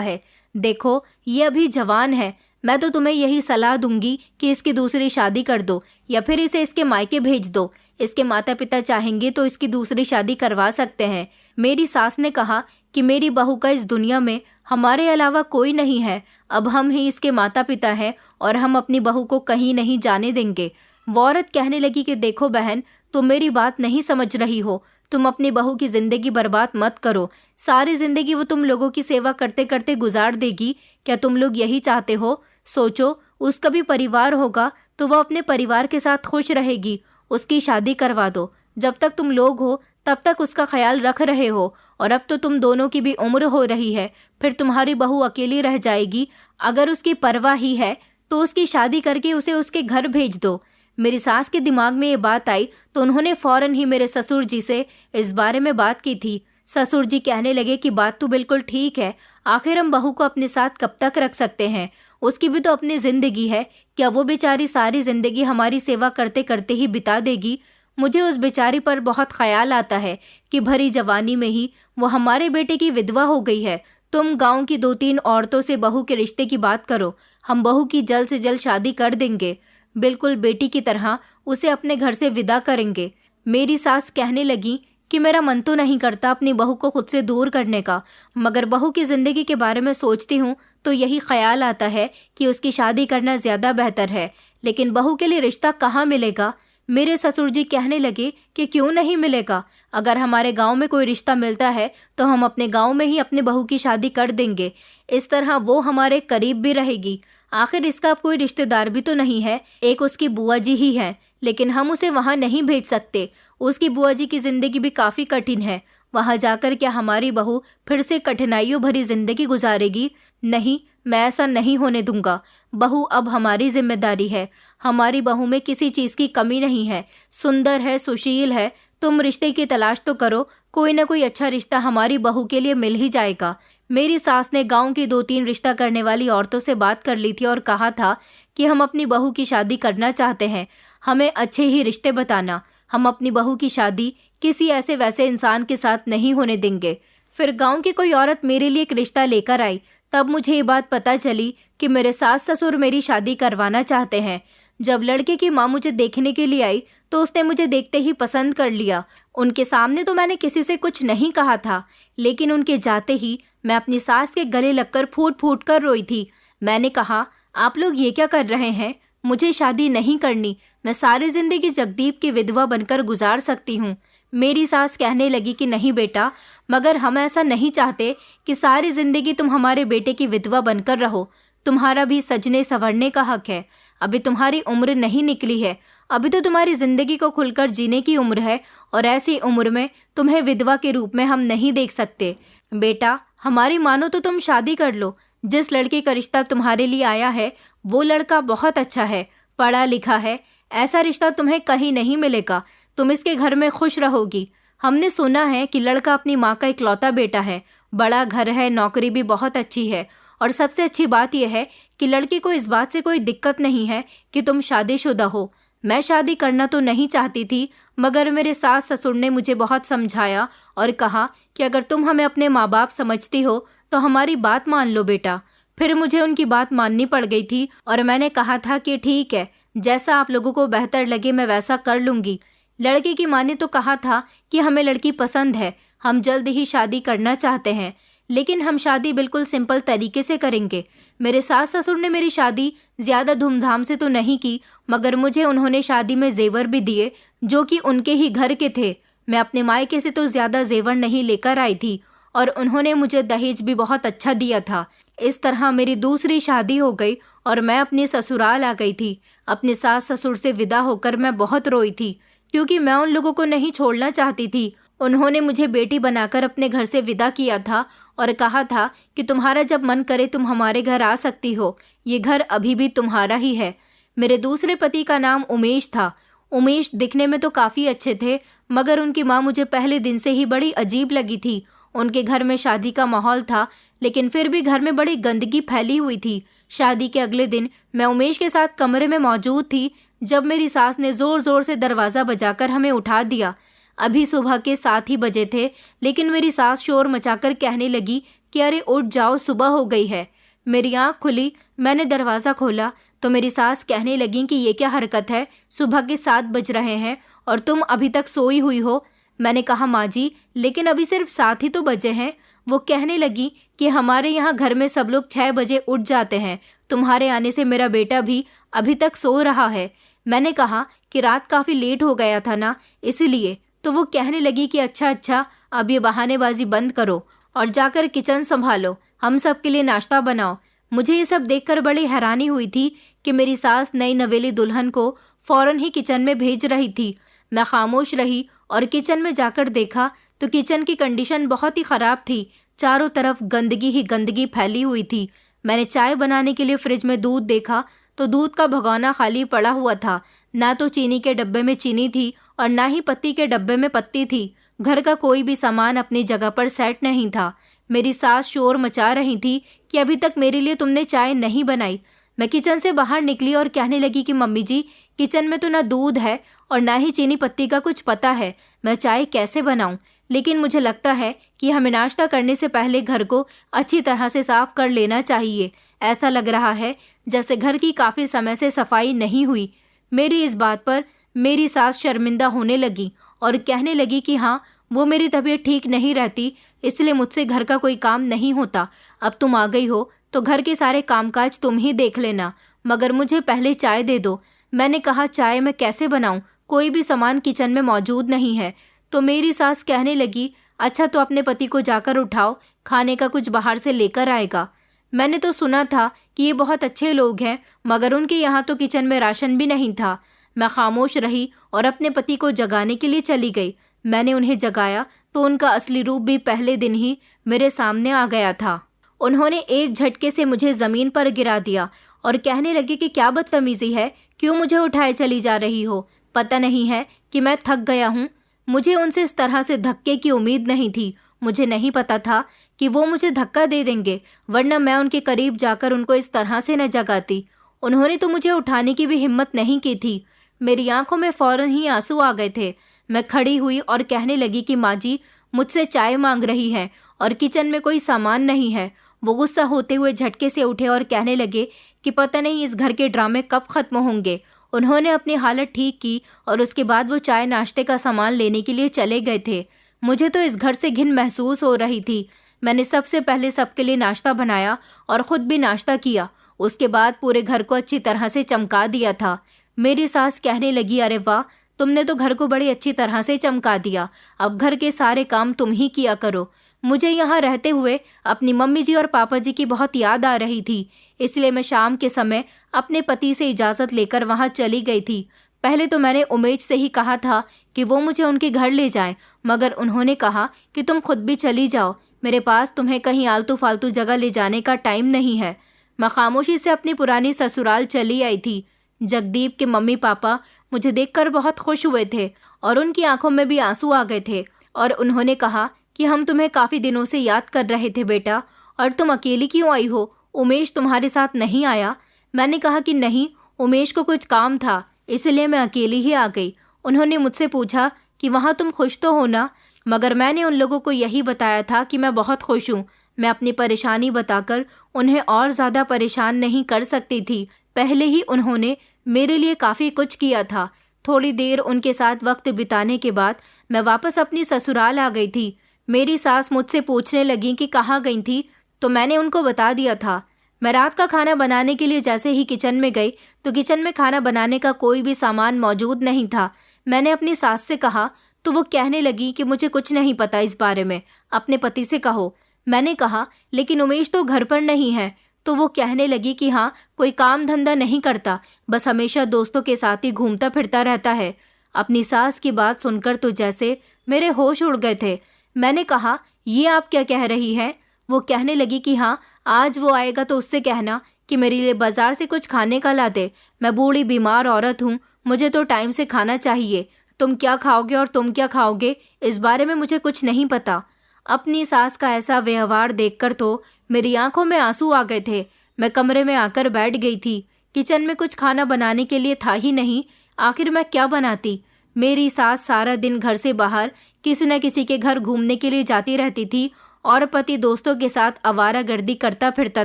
है। देखो, ये अभी जवान है। मैं तो तुम्हें यही सलाह दूंगी कि इसकी दूसरी शादी कर दो या फिर इसे इसके मायके भेज दो। इसके माता पिता चाहेंगे तो इसकी दूसरी शादी करवा सकते हैं। मेरी सास ने कहा कि मेरी बहू का इस दुनिया में हमारे अलावा कोई नहीं है। अब हम ही इसके माता पिता हैं और हम अपनी बहू को कहीं नहीं जाने देंगे। वो औरत कहने लगी कि देखो बहन, तुम मेरी बात नहीं समझ रही हो। तुम अपनी बहू की जिंदगी बर्बाद मत करो। सारी जिंदगी वो तुम लोगों की सेवा करते करते गुजार देगी। क्या तुम लोग यही चाहते हो? सोचो, उसका भी परिवार होगा तो वह अपने परिवार के साथ खुश रहेगी। उसकी शादी करवा दो। जब तक तुम लोग हो तब तक उसका ख्याल रख रहे हो और अब तो तुम दोनों की भी उम्र हो रही है। फिर तुम्हारी बहू अकेली रह जाएगी। अगर उसकी परवाह ही है तो उसकी शादी करके उसे उसके घर भेज दो। मेरी सास के दिमाग में ये बात आई तो उन्होंने फौरन ही मेरे ससुर जी से इस बारे में बात की थी। ससुर जी कहने लगे कि बात तो बिल्कुल ठीक है। आखिर हम बहू को अपने साथ कब तक रख सकते हैं? उसकी भी तो अपनी जिंदगी है। क्या वो बेचारी सारी जिंदगी हमारी सेवा करते करते ही बिता देगी? मुझे उस बेचारी पर बहुत ख्याल आता है कि भरी जवानी में ही वो हमारे बेटे की विधवा हो गई है। तुम गांव की 2-3 औरतों से बहू के रिश्ते की बात करो। हम बहू की जल्द से जल्द शादी कर देंगे। बिल्कुल बेटी की तरह उसे अपने घर से विदा करेंगे। मेरी सास कहने लगी कि मेरा मन तो नहीं करता अपनी बहू को खुद से दूर करने का, मगर बहू की जिंदगी के बारे में सोचती हूँ तो यही ख्याल आता है कि उसकी शादी करना ज्यादा बेहतर है। लेकिन बहू के लिए रिश्ता कहाँ मिलेगा? मेरे ससुर जी कहने लगे कि क्यों नहीं मिलेगा? अगर हमारे गांव में कोई रिश्ता मिलता है तो हम अपने गांव में ही अपने बहू की शादी कर देंगे। इस तरह वो हमारे करीब भी रहेगी। आखिर इसका अब कोई रिश्तेदार भी तो नहीं है, एक उसकी बुआ जी ही है। लेकिन हम उसे वहां नहीं भेज सकते। उसकी बुआ जी की जिंदगी भी काफी कठिन है। वहां जाकर क्या हमारी बहू फिर से कठिनाइयों भरी जिंदगी गुजारेगी? नहीं, मैं ऐसा नहीं होने दूंगा। बहू अब हमारी जिम्मेदारी है। हमारी बहू में किसी चीज की कमी नहीं है। सुंदर है, सुशील है। तुम रिश्ते की तलाश तो करो। कोई ना कोई अच्छा रिश्ता हमारी बहू के लिए मिल ही जाएगा। मेरी सास ने गांव की 2-3 रिश्ता करने वाली औरतों से बात कर ली थी और कहा था कि हम अपनी बहू की शादी करना चाहते हैं। हमें अच्छे ही रिश्ते बताना। हम अपनी बहू की शादी किसी ऐसे वैसे इंसान के साथ नहीं होने देंगे। फिर गांव की कोई औरत मेरे लिए एक रिश्ता लेकर आई। तब मुझे ये बात पता चली कि मेरे सास ससुर मेरी शादी करवाना चाहते हैं। जब लड़के की माँ मुझे देखने के लिए आई तो उसने मुझे देखते ही पसंद कर लिया। उनके सामने तो मैंने किसी से कुछ नहीं कहा था, लेकिन उनके जाते ही मैं अपनी सास के गले लगकर फूट फूट कर रोई थी। मैंने कहा, आप लोग ये क्या कर रहे हैं? मुझे शादी नहीं करनी। मैं सारी जिंदगी जगदीप की विधवा बनकर गुजार सकती हूँ। मेरी सास कहने लगी कि नहीं बेटा, मगर हम ऐसा नहीं चाहते कि सारी जिंदगी तुम हमारे बेटे की विधवा बनकर रहो। तुम्हारा भी सजने संवरने का हक है। अभी तुम्हारी उम्र नहीं निकली है। अभी तो तुम्हारी जिंदगी को खुलकर जीने की उम्र है और ऐसी उम्र में तुम्हें विधवा के रूप में हम नहीं देख सकते। बेटा, हमारी मानो तो तुम शादी कर लो। जिस लड़के का रिश्ता तुम्हारे लिए आया है वो लड़का बहुत अच्छा है, पढ़ा लिखा है। ऐसा रिश्ता तुम्हें कहीं नहीं मिलेगा। तुम इसके घर में खुश रहोगी। हमने सुना है कि लड़का अपनी माँ का इकलौता बेटा है। बड़ा घर है, नौकरी भी बहुत अच्छी है और सबसे अच्छी बात यह है कि लड़के को इस बात से कोई दिक्कत नहीं है कि तुम शादीशुदा हो। मैं शादी करना तो नहीं चाहती थी, मगर मेरे सास ससुर ने मुझे बहुत समझाया और कहा कि अगर तुम हमें अपने माँ बाप समझती हो तो हमारी बात मान लो बेटा। फिर मुझे उनकी बात माननी पड़ गई थी और मैंने कहा था कि ठीक है, जैसा आप लोगों को बेहतर लगे मैं वैसा कर लूंगी। लड़के की माँ ने तो कहा था कि हमें लड़की पसंद है, हम जल्द ही शादी करना चाहते हैं, लेकिन हम शादी बिल्कुल सिंपल तरीके से करेंगे। मेरे सास ससुर ने मेरी शादी ज्यादा धूमधाम से तो नहीं की, मगर मुझे उन्होंने शादी में जेवर भी दिए जो कि उनके ही घर के थे। मैं अपने मायके से तो ज्यादा जेवर नहीं लेकर आई थी और उन्होंने मुझे दहेज भी बहुत अच्छा दिया था। इस तरह मेरी दूसरी शादी हो गई और मैं अपने ससुराल आ गई थी। अपने सास ससुर से विदा होकर मैं बहुत रोई थी, क्योंकि मैं उन लोगों को नहीं छोड़ना चाहती थी। उन्होंने मुझे बेटी बनाकर अपने घर से विदा किया था और कहा था कि तुम्हारा जब मन करे तुम हमारे घर आ सकती हो, ये घर अभी भी तुम्हारा ही है। मेरे दूसरे पति का नाम उमेश था। उमेश दिखने में तो काफ़ी अच्छे थे, मगर उनकी माँ मुझे पहले दिन से ही बड़ी अजीब लगी थी। उनके घर में शादी का माहौल था, लेकिन फिर भी घर में बड़ी गंदगी फैली हुई थी। शादी के अगले दिन मैं उमेश के साथ कमरे में मौजूद थी जब मेरी सास ने जोर जोर से दरवाज़ा बजाकर हमें उठा दिया। अभी सुबह के 7 ही बजे थे, लेकिन मेरी सास शोर मचाकर कहने लगी कि अरे उठ जाओ, सुबह हो गई है। मेरी आंख खुली, मैंने दरवाज़ा खोला तो मेरी सास कहने लगी कि ये क्या हरकत है, सुबह के 7 बज रहे हैं और तुम अभी तक सोई हुई हो। मैंने कहा माँ जी, लेकिन अभी सिर्फ 7 ही तो बजे हैं। वो कहने लगी कि हमारे यहाँ घर में सब लोग 6 बजे उठ जाते हैं, तुम्हारे आने से मेरा बेटा भी अभी तक सो रहा है। मैंने कहा कि रात काफ़ी लेट हो गया था ना, इसलिए। तो वो कहने लगी कि अच्छा, अब ये बहानेबाजी बंद करो और जाकर किचन संभालो, हम सब के लिए नाश्ता बनाओ। मुझे ये सब देखकर बड़ी हैरानी हुई थी कि मेरी सास नई नवेली दुल्हन को फौरन ही किचन में भेज रही थी। मैं खामोश रही और किचन में जाकर देखा तो किचन की कंडीशन बहुत ही ख़राब थी। चारों तरफ गंदगी ही गंदगी फैली हुई थी। मैंने चाय बनाने के लिए फ्रिज में दूध देखा तो दूध का भगोना खाली पड़ा हुआ था। ना तो चीनी के डब्बे में चीनी थी और ना ही पत्ती के डब्बे में पत्ती थी। घर का कोई भी सामान अपनी जगह पर सेट नहीं था। मेरी सास शोर मचा रही थी कि अभी तक मेरे लिए तुमने चाय नहीं बनाई। मैं किचन से बाहर निकली और कहने लगी कि मम्मी जी, किचन में तो ना दूध है और ना ही चीनी पत्ती का कुछ पता है, मैं चाय कैसे बनाऊं। लेकिन मुझे लगता है कि हमें नाश्ता करने से पहले घर को अच्छी तरह से साफ कर लेना चाहिए। ऐसा लग रहा है जैसे घर की काफ़ी समय से सफाई नहीं हुई। मेरी इस बात पर मेरी सास शर्मिंदा होने लगी और कहने लगी कि हाँ, वो मेरी तबीयत ठीक नहीं रहती, इसलिए मुझसे घर का कोई काम नहीं होता। अब तुम आ गई हो तो घर के सारे कामकाज तुम ही देख लेना, मगर मुझे पहले चाय दे दो। मैंने कहा चाय मैं कैसे बनाऊं, कोई भी सामान किचन में मौजूद नहीं है। तो मेरी सास कहने लगी अच्छा, तो अपने पति को जाकर उठाओ, खाने का कुछ बाहर से लेकर आएगा। मैंने तो सुना था कि ये बहुत अच्छे लोग हैं, मगर उनके यहाँ तो किचन में राशन भी नहीं था। मैं खामोश रही और अपने पति को जगाने के लिए चली गई। मैंने उन्हें जगाया तो उनका असली रूप भी पहले दिन ही मेरे सामने आ गया था। उन्होंने एक झटके से मुझे ज़मीन पर गिरा दिया और कहने लगे कि क्या बदतमीज़ी है, क्यों मुझे उठाए चली जा रही हो, पता नहीं है कि मैं थक गया हूँ। मुझे उनसे इस तरह से धक्के की उम्मीद नहीं थी। मुझे नहीं पता था कि वो मुझे धक्का दे देंगे, वरना मैं उनके करीब जाकर उनको इस तरह से न जगाती। उन्होंने तो मुझे उठाने की भी हिम्मत नहीं की थी। मेरी आंखों में फौरन ही आंसू आ गए थे। मैं खड़ी हुई और कहने लगी कि माँ जी, मुझसे चाय मांग रही है और किचन में कोई सामान नहीं है। वो गुस्सा होते हुए झटके से उठे और कहने लगे कि पता नहीं इस घर के ड्रामे कब खत्म होंगे। उन्होंने अपनी हालत ठीक की और उसके बाद वो चाय नाश्ते का सामान लेने के लिए चले गए थे। मुझे तो इस घर से घिन महसूस हो रही थी। मैंने सबसे पहले सबके लिए नाश्ता बनाया और ख़ुद भी नाश्ता किया। उसके बाद पूरे घर को अच्छी तरह से चमका दिया था। मेरी सास कहने लगी अरे वाह, तुमने तो घर को बड़ी अच्छी तरह से चमका दिया, अब घर के सारे काम तुम ही किया करो। मुझे यहाँ रहते हुए अपनी मम्मी जी और पापा जी की बहुत याद आ रही थी, इसलिए मैं शाम के समय अपने पति से इजाज़त लेकर वहाँ चली गई थी। पहले तो मैंने उमेश से ही कहा था कि वो मुझे उनके घर ले जाएं, मगर उन्होंने कहा कि तुम खुद भी चली जाओ, मेरे पास तुम्हें कहीं आलतू फालतू जगह ले जाने का टाइम नहीं है। मैं खामोशी से अपनी पुरानी ससुराल चली आई थी। जगदीप के मम्मी पापा मुझे देखकर बहुत खुश हुए थे और उनकी आंखों में भी आंसू आ गए थे और उन्होंने कहा कि हम तुम्हें काफ़ी दिनों से याद कर रहे थे बेटा, और तुम अकेली क्यों आई हो, उमेश तुम्हारे साथ नहीं आया? मैंने कहा कि नहीं, उमेश को कुछ काम था, इसलिए मैं अकेली ही आ गई। उन्होंने मुझसे पूछा कि वहाँ तुम खुश तो हो ना, मगर मैंने उन लोगों को यही बताया था कि मैं बहुत खुश हूँ। मैं अपनी परेशानी बताकर उन्हें और ज़्यादा परेशान नहीं कर सकती थी। पहले ही उन्होंने मेरे लिए काफ़ी कुछ किया था। थोड़ी देर उनके साथ वक्त बिताने के बाद मैं वापस अपनी ससुराल आ गई थी। मेरी सास मुझसे पूछने लगी कि कहाँ गई थी, तो मैंने उनको बता दिया था। मैं रात का खाना बनाने के लिए जैसे ही किचन में गई तो किचन में खाना बनाने का कोई भी सामान मौजूद नहीं था। मैंने अपनी सास से कहा तो वो कहने लगी कि मुझे कुछ नहीं पता इस बारे में, अपने पति से कहो। मैंने कहा लेकिन उमेश तो घर पर नहीं है। तो वो कहने लगी कि हाँ, कोई काम धंधा नहीं करता, बस हमेशा दोस्तों के साथ ही घूमता फिरता रहता है। अपनी सास की बात सुनकर तो जैसे मेरे होश उड़ गए थे। मैंने कहा ये आप क्या कह रही हैं? वो कहने लगी कि हाँ, आज वो आएगा तो उससे कहना कि मेरे लिए बाजार से कुछ खाने का ला दे। मैं बूढ़ी बीमार औरत हूँ, मुझे तो टाइम से खाना चाहिए। तुम क्या खाओगे और तुम क्या खाओगे, इस बारे में मुझे कुछ नहीं पता। अपनी सास का ऐसा व्यवहार देखकर तो मेरी आंखों में आंसू आ गए थे। मैं कमरे में आकर बैठ गई थी। किचन में कुछ खाना बनाने के लिए था ही नहीं। आखिर मैं क्या बनाती। मेरी सास सारा दिन घर से बाहर किसी न किसी के घर घूमने के लिए जाती रहती थी और पति दोस्तों के साथ आवारागर्दी करता फिरता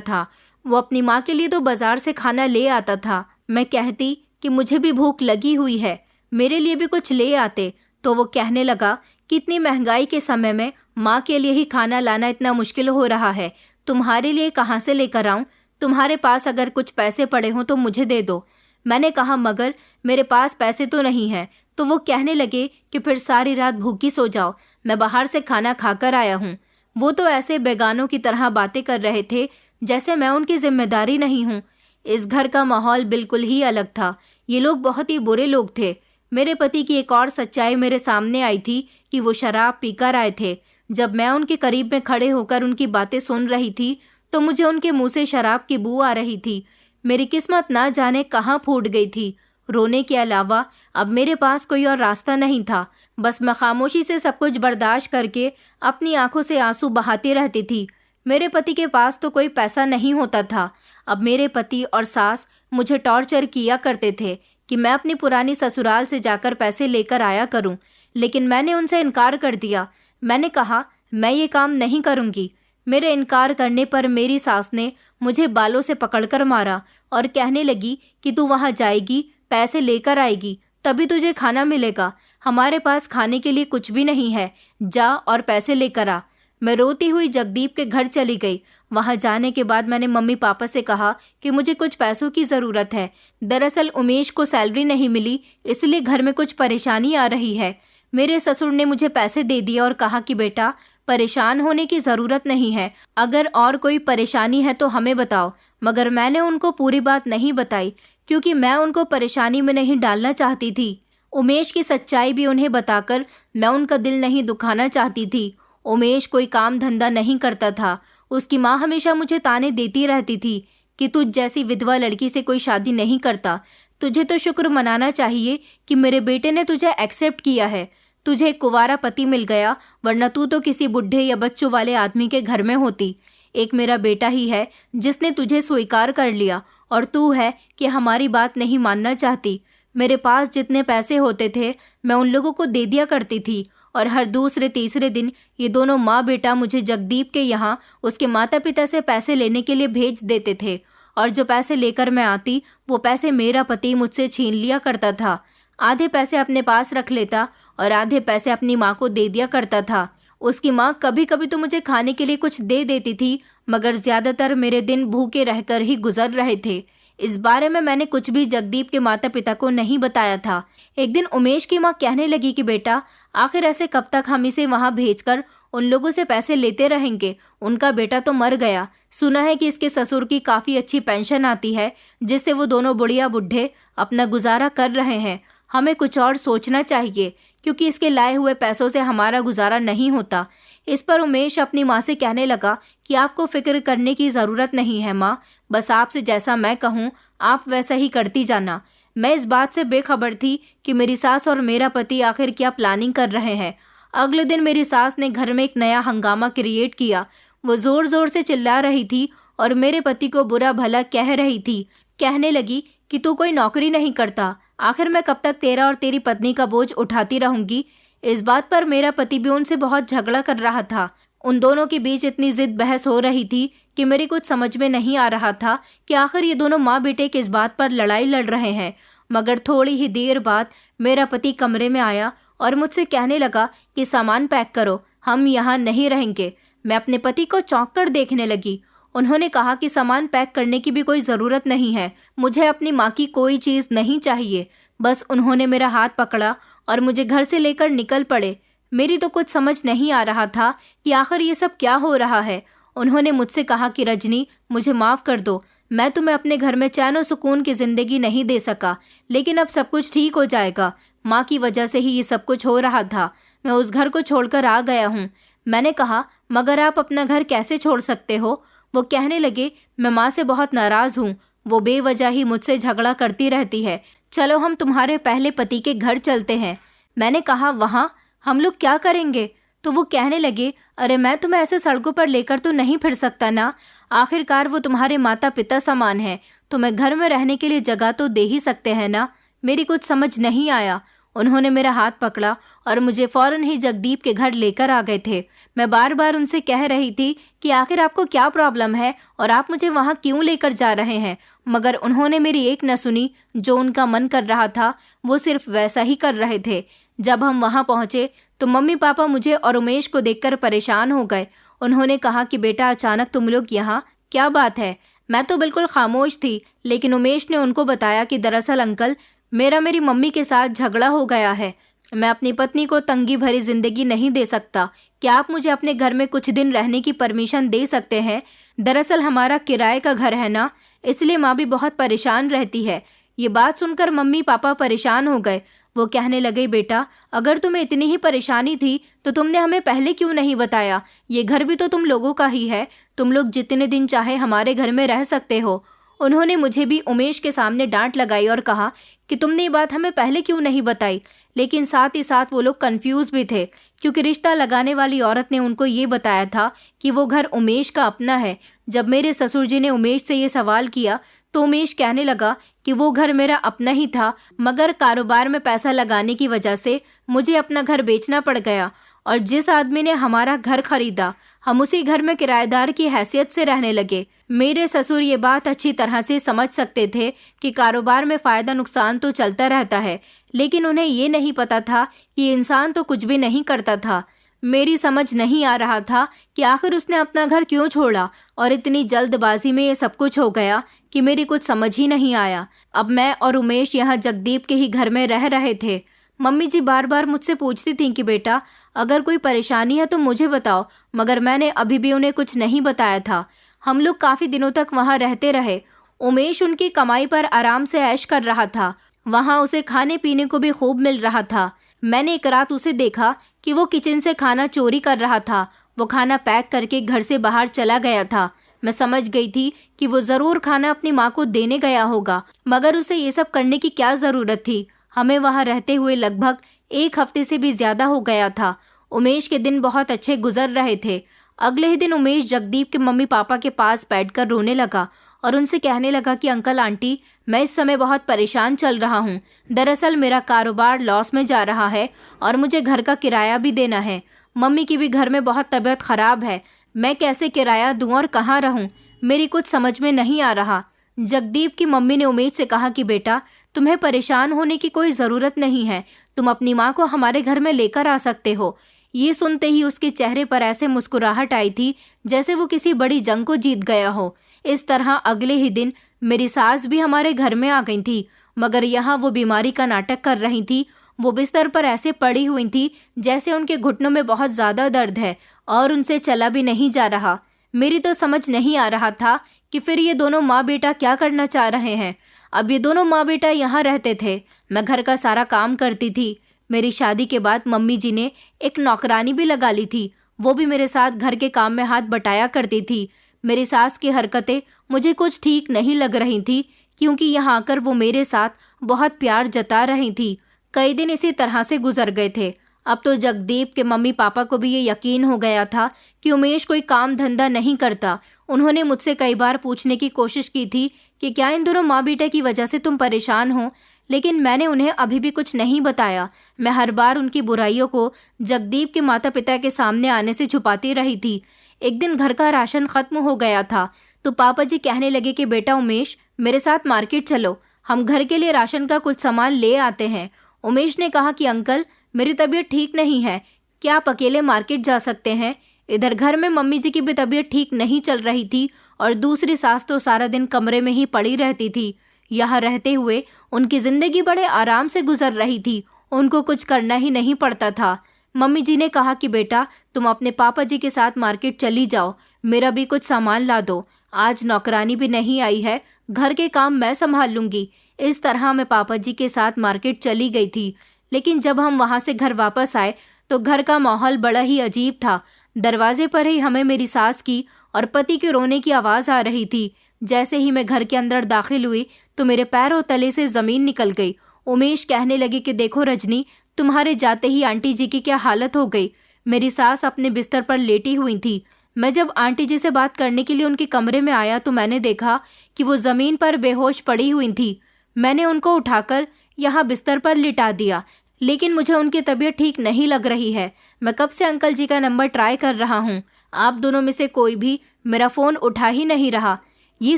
था। वो अपनी माँ के लिए तो बाजार से खाना ले आता था। मैं कहती कि मुझे भी भूख लगी हुई है, मेरे लिए भी कुछ ले आते, तो वो कहने लगा कि इतनी महंगाई के समय में माँ के लिए ही खाना लाना इतना मुश्किल हो रहा है, तुम्हारे लिए कहाँ से लेकर आऊं? तुम्हारे पास अगर कुछ पैसे पड़े हों तो मुझे दे दो। मैंने कहा मगर मेरे पास पैसे तो नहीं हैं। तो वो कहने लगे कि फिर सारी रात भूखी सो जाओ, मैं बाहर से खाना खाकर आया हूँ। वो तो ऐसे बेगानों की तरह बातें कर रहे थे जैसे मैं उनकी जिम्मेदारी नहीं हूँ। इस घर का माहौल बिल्कुल ही अलग था। ये लोग बहुत ही बुरे लोग थे। मेरे पति की एक और सच्चाई मेरे सामने आई थी कि वो शराब पीकर आए थे। जब मैं उनके करीब में खड़े होकर उनकी बातें सुन रही थी तो मुझे उनके मुंह से शराब की बू आ रही थी। मेरी किस्मत ना जाने कहाँ फूट गई थी। रोने के अलावा अब मेरे पास कोई और रास्ता नहीं था। बस मैं खामोशी से सब कुछ बर्दाश्त करके अपनी आंखों से आंसू बहाती रहती थी। मेरे पति के पास तो कोई पैसा नहीं होता था। अब मेरे पति और सास मुझे टॉर्चर किया करते थे कि मैं अपनी पुरानी ससुराल से जाकर पैसे लेकर आया करूं, लेकिन मैंने उनसे इनकार कर दिया। मैंने कहा मैं ये काम नहीं करूंगी। मेरे इनकार करने पर मेरी सास ने मुझे बालों से पकड़कर मारा और कहने लगी कि तू वहां जाएगी, पैसे लेकर आएगी, तभी तुझे खाना मिलेगा। हमारे पास खाने के लिए कुछ भी नहीं है, जा और पैसे लेकर आ। मैं रोती हुई जगदीप के घर चली गई। वहां जाने के बाद मैंने मम्मी पापा से कहा कि मुझे कुछ पैसों की ज़रूरत है। दरअसल उमेश को सैलरी नहीं मिली, इसलिए घर में कुछ परेशानी आ रही है। मेरे ससुर ने मुझे पैसे दे दिए और कहा कि बेटा परेशान होने की ज़रूरत नहीं है, अगर और कोई परेशानी है तो हमें बताओ। मगर मैंने उनको पूरी बात नहीं बताई क्योंकि मैं उनको परेशानी में नहीं डालना चाहती थी। उमेश की सच्चाई भी उन्हें बताकर मैं उनका दिल नहीं दुखाना चाहती थी। उमेश कोई काम धंधा नहीं करता था। उसकी माँ हमेशा मुझे ताने देती रहती थी कि तुझ जैसी विधवा लड़की से कोई शादी नहीं करता। तुझे तो शुक्र मनाना चाहिए कि मेरे बेटे ने तुझे एक्सेप्ट किया है, तुझे एक कुंवारा पति मिल गया, वरना तू तो किसी बुढ़े या बच्चों वाले आदमी के घर में होती। एक मेरा बेटा ही है जिसने तुझे स्वीकार कर लिया और तू है कि हमारी बात नहीं मानना चाहती। मेरे पास जितने पैसे होते थे मैं उन लोगों को दे दिया करती थी और हर दूसरे तीसरे दिन ये दोनों माँ बेटा मुझे जगदीप के यहाँ उसके माता पिता से पैसे लेने के लिए भेज देते थे और जो पैसे लेकर मैं आती वो पैसे मेरा पति मुझसे छीन लिया करता था। आधे पैसे अपने पास रख लेता और आधे पैसे अपनी माँ को दे दिया करता था। उसकी माँ कभी कभी तो मुझे खाने के लिए कुछ दे देती थी, मगर ज्यादातर मेरे दिन भूखे रहकर ही गुजर रहे थे। इस बारे में मैंने कुछ भी जगदीप के माता पिता को नहीं बताया था। एक दिन उमेश की माँ कहने लगी कि बेटा आखिर ऐसे कब तक हम इसे वहाँ भेजकर उन लोगों से पैसे लेते रहेंगे? उनका बेटा तो मर गया, सुना है कि इसके ससुर की काफ़ी अच्छी पेंशन आती है जिससे वो दोनों बुढ़िया बुढ़े अपना गुजारा कर रहे हैं। हमें कुछ और सोचना चाहिए क्योंकि इसके लाए हुए पैसों से हमारा गुजारा नहीं होता। इस पर उमेश अपनी माँ से कहने लगा कि आपको फिक्र करने की ज़रूरत नहीं है माँ, बस आपसे जैसा मैं कहूँ आप वैसा ही करती जाना। मैं इस बात से बेखबर थी कि मेरी सास और मेरा पति आखिर क्या प्लानिंग कर रहे हैं। अगले दिन मेरी सास ने घर में एक नया हंगामा क्रिएट किया। वो ज़ोर ज़ोर से चिल्ला रही थी और मेरे पति को बुरा भला कह रही थी। कहने लगी कि तू कोई नौकरी नहीं करता, आखिर मैं कब तक तेरा और तेरी पत्नी का बोझ उठाती रहूंगी। इस बात पर मेरा पति भी उनसे बहुत झगड़ा कर रहा था। उन दोनों के बीच इतनी जिद बहस हो रही थी कि मेरी कुछ समझ में नहीं आ रहा था कि आखिर ये दोनों माँ बेटे किस बात पर लड़ाई लड़ रहे हैं। मगर थोड़ी ही देर बाद मेरा पति कमरे में आया और मुझसे कहने लगा कि सामान पैक करो, हम यहाँ नहीं रहेंगे। मैं अपने पति को चौंक कर देखने लगी। उन्होंने कहा कि सामान पैक करने की भी कोई ज़रूरत नहीं है, मुझे अपनी माँ की कोई चीज़ नहीं चाहिए। बस उन्होंने मेरा हाथ पकड़ा और मुझे घर से लेकर निकल पड़े। मेरी तो कुछ समझ नहीं आ रहा था कि आखिर ये सब क्या हो रहा है। उन्होंने मुझसे कहा कि रजनी मुझे माफ़ कर दो, मैं तुम्हें अपने घर में चैन और सुकून की ज़िंदगी नहीं दे सका, लेकिन अब सब कुछ ठीक हो जाएगा। माँ की वजह से ही ये सब कुछ हो रहा था। मैं उस घर को छोड़कर आ गया हूँ। मैंने कहा मगर आप अपना घर कैसे छोड़ सकते हो? वो कहने लगे मैं माँ से बहुत नाराज़ हूँ, वो बेवजह ही मुझसे झगड़ा करती रहती है। चलो हम तुम्हारे पहले पति के घर चलते हैं। मैंने कहा वहाँ हम लोग क्या करेंगे? तो वो कहने लगे अरे मैं तुम्हें ऐसे सड़कों पर लेकर तो नहीं फिर सकता ना, आखिरकार वो तुम्हारे माता पिता समान है, तो मैं घर में रहने के लिए जगह तो दे ही सकते हैं ना। मेरी कुछ समझ नहीं आया। उन्होंने मेरा हाथ पकड़ा और मुझे फौरन ही जगदीप के घर लेकर आ गए थे। मैं बार बार उनसे कह रही थी कि आखिर आपको क्या प्रॉब्लम है और आप मुझे वहाँ क्यों लेकर जा रहे हैं, मगर उन्होंने मेरी एक न सुनी। जो उनका मन कर रहा था वो सिर्फ वैसा ही कर रहे थे। जब हम वहाँ पहुँचे तो मम्मी पापा मुझे और उमेश को देखकर परेशान हो गए। उन्होंने कहा कि बेटा, अचानक तुम लोग यहाँ, क्या बात है? मैं तो बिल्कुल खामोश थी, लेकिन उमेश ने उनको बताया कि दरअसल अंकल, मेरी मम्मी के साथ झगड़ा हो गया है। मैं अपनी पत्नी को तंगी भरी जिंदगी नहीं दे सकता। क्या आप मुझे अपने घर में कुछ दिन रहने की परमिशन दे सकते हैं? दरअसल हमारा किराए का घर है ना, इसलिए माँ भी बहुत परेशान रहती है। ये बात सुनकर मम्मी पापा परेशान हो गए। वो कहने लगे, बेटा, अगर तुम्हें इतनी ही परेशानी थी तो तुमने हमें पहले क्यों नहीं बताया? ये घर भी तो तुम लोगों का ही है। तुम लोग जितने दिन चाहे हमारे घर में रह सकते हो। उन्होंने मुझे भी उमेश के सामने डांट लगाई और कहा कि तुमने ये बात हमें पहले क्यों नहीं बताई। लेकिन साथ ही साथ वो लोग कंफ्यूज भी थे, क्योंकि रिश्ता लगाने वाली औरत ने उनको ये बताया था कि वो घर उमेश का अपना है। जब मेरे ससुर जी ने उमेश से ये सवाल किया तो उमेश कहने लगा कि वो घर मेरा अपना ही था, मगर कारोबार में पैसा लगाने की वजह से मुझे अपना घर बेचना पड़ गया, और जिस आदमी ने हमारा घर खरीदा हम उसी घर में किराएदार की हैसियत से रहने लगे। मेरे ससुर ये बात अच्छी तरह से समझ सकते थे कि कारोबार में फायदा नुकसान तो चलता रहता है, लेकिन उन्हें ये नहीं पता था कि इंसान तो कुछ भी नहीं करता था। मेरी समझ नहीं आ रहा था कि आखिर उसने अपना घर क्यों छोड़ा और इतनी जल्दबाजी में ये सब कुछ हो गया कि मेरी कुछ समझ ही नहीं आया। अब मैं और उमेश यहाँ जगदीप के ही घर में रह रहे थे। मम्मी जी बार बार मुझसे पूछती थीं कि बेटा, अगर कोई परेशानी है तो मुझे बताओ, मगर मैंने अभी भी उन्हें कुछ नहीं बताया था। हम लोग काफ़ी दिनों तक वहाँ रहते रहे। उमेश उनकी कमाई पर आराम से ऐश कर रहा था। वहाँ उसे खाने पीने को भी खूब मिल रहा था। मैंने एक रात उसे देखा कि वो किचन से खाना चोरी कर रहा था। वो खाना पैक करके घर से बाहर चला गया था। मैं समझ गई थी कि वो ज़रूर खाना अपनी माँ को देने गया होगा, मगर उसे ये सब करने की क्या ज़रूरत थी? हमें वहाँ रहते हुए लगभग 1 हफ्ते से भी ज़्यादा हो गया था। उमेश के दिन बहुत अच्छे गुजर रहे थे। अगले ही दिन उमेश जगदीप के मम्मी पापा के पास बैठकर रोने लगा और उनसे कहने लगा कि अंकल आंटी, मैं इस समय बहुत परेशान चल रहा हूँ। दरअसल मेरा कारोबार लॉस में जा रहा है और मुझे घर का किराया भी देना है। मम्मी की भी घर में बहुत तबीयत खराब है। मैं कैसे किराया दूँ और कहाँ रहूँ? मेरी कुछ समझ में नहीं आ रहा। जगदीप की मम्मी ने उमेश से कहा कि बेटा, तुम्हें परेशान होने की कोई ज़रूरत नहीं है। तुम अपनी माँ को हमारे घर में लेकर आ सकते हो। ये सुनते ही उसके चेहरे पर ऐसे मुस्कुराहट आई थी जैसे वो किसी बड़ी जंग को जीत गया हो। इस तरह अगले ही दिन मेरी सास भी हमारे घर में आ गई थी, मगर यहाँ वो बीमारी का नाटक कर रही थी। वो बिस्तर पर ऐसे पड़ी हुई थी जैसे उनके घुटनों में बहुत ज़्यादा दर्द है और उनसे चला भी नहीं जा रहा। मेरी तो समझ नहीं आ रहा था कि फिर ये दोनों माँ बेटा क्या करना चाह रहे हैं। अब ये दोनों माँ बेटा यहाँ रहते थे। मैं घर का सारा काम करती थी। मेरी शादी के बाद मम्मी जी ने एक नौकरानी भी लगा ली थी। वो भी मेरे साथ घर के काम में हाथ बटाया करती थी। मेरी सास की हरकतें मुझे कुछ ठीक नहीं लग रही थी, क्योंकि यहाँ आकर वो मेरे साथ बहुत प्यार जता रही थी। कई दिन इसी तरह से गुजर गए थे। अब तो जगदीप के मम्मी पापा को भी ये यकीन हो गया था कि उमेश कोई काम धंधा नहीं करता। उन्होंने मुझसे कई बार पूछने की कोशिश की थी कि क्या इन दोनों माँ बेटे की वजह से तुम परेशान हो, लेकिन मैंने उन्हें अभी भी कुछ नहीं बताया। मैं हर बार उनकी बुराइयों को जगदीप के माता पिता के सामने आने से छुपाती रही थी। एक दिन घर का राशन खत्म हो गया था तो पापा जी कहने लगे कि बेटा उमेश, मेरे साथ मार्केट चलो, हम घर के लिए राशन का कुछ सामान ले आते हैं। उमेश ने कहा कि अंकल, मेरी तबीयत ठीक नहीं है, क्या आप अकेले मार्केट जा सकते हैं? इधर घर में मम्मी जी की भी तबीयत ठीक नहीं चल रही थी और दूसरी सास तो सारा दिन कमरे में ही पड़ी रहती थी। यहाँ रहते हुए उनकी जिंदगी बड़े आराम से गुजर रही थी। उनको कुछ करना ही नहीं पड़ता था। मम्मी जी ने कहा कि बेटा, तुम अपने पापा जी के साथ मार्केट चली जाओ, मेरा भी कुछ सामान ला दो। आज नौकरानी भी नहीं आई है, घर के काम मैं संभाल लूंगी। इस तरह मैं पापा जी के साथ मार्केट चली गई थी। लेकिन जब हम वहाँ से घर वापस आए तो घर का माहौल बड़ा ही अजीब था। दरवाजे पर ही हमें मेरी सास की और पति के रोने की आवाज़ आ रही थी। जैसे ही मैं घर के अंदर दाखिल हुई तो मेरे पैरों तले से ज़मीन निकल गई। उमेश कहने लगे कि देखो रजनी, तुम्हारे जाते ही आंटी जी की क्या हालत हो गई। मेरी सास अपने बिस्तर पर लेटी हुई थी। मैं जब आंटी जी से बात करने के लिए उनके कमरे में आया तो मैंने देखा कि वो ज़मीन पर बेहोश पड़ी हुई थी। मैंने उनको उठाकर यहाँ बिस्तर पर लिटा दिया, लेकिन मुझे उनकी तबीयत ठीक नहीं लग रही है। मैं कब से अंकल जी का नंबर ट्राई कर रहा हूँ, आप दोनों में से कोई भी मेरा फ़ोन उठा ही नहीं रहा। ये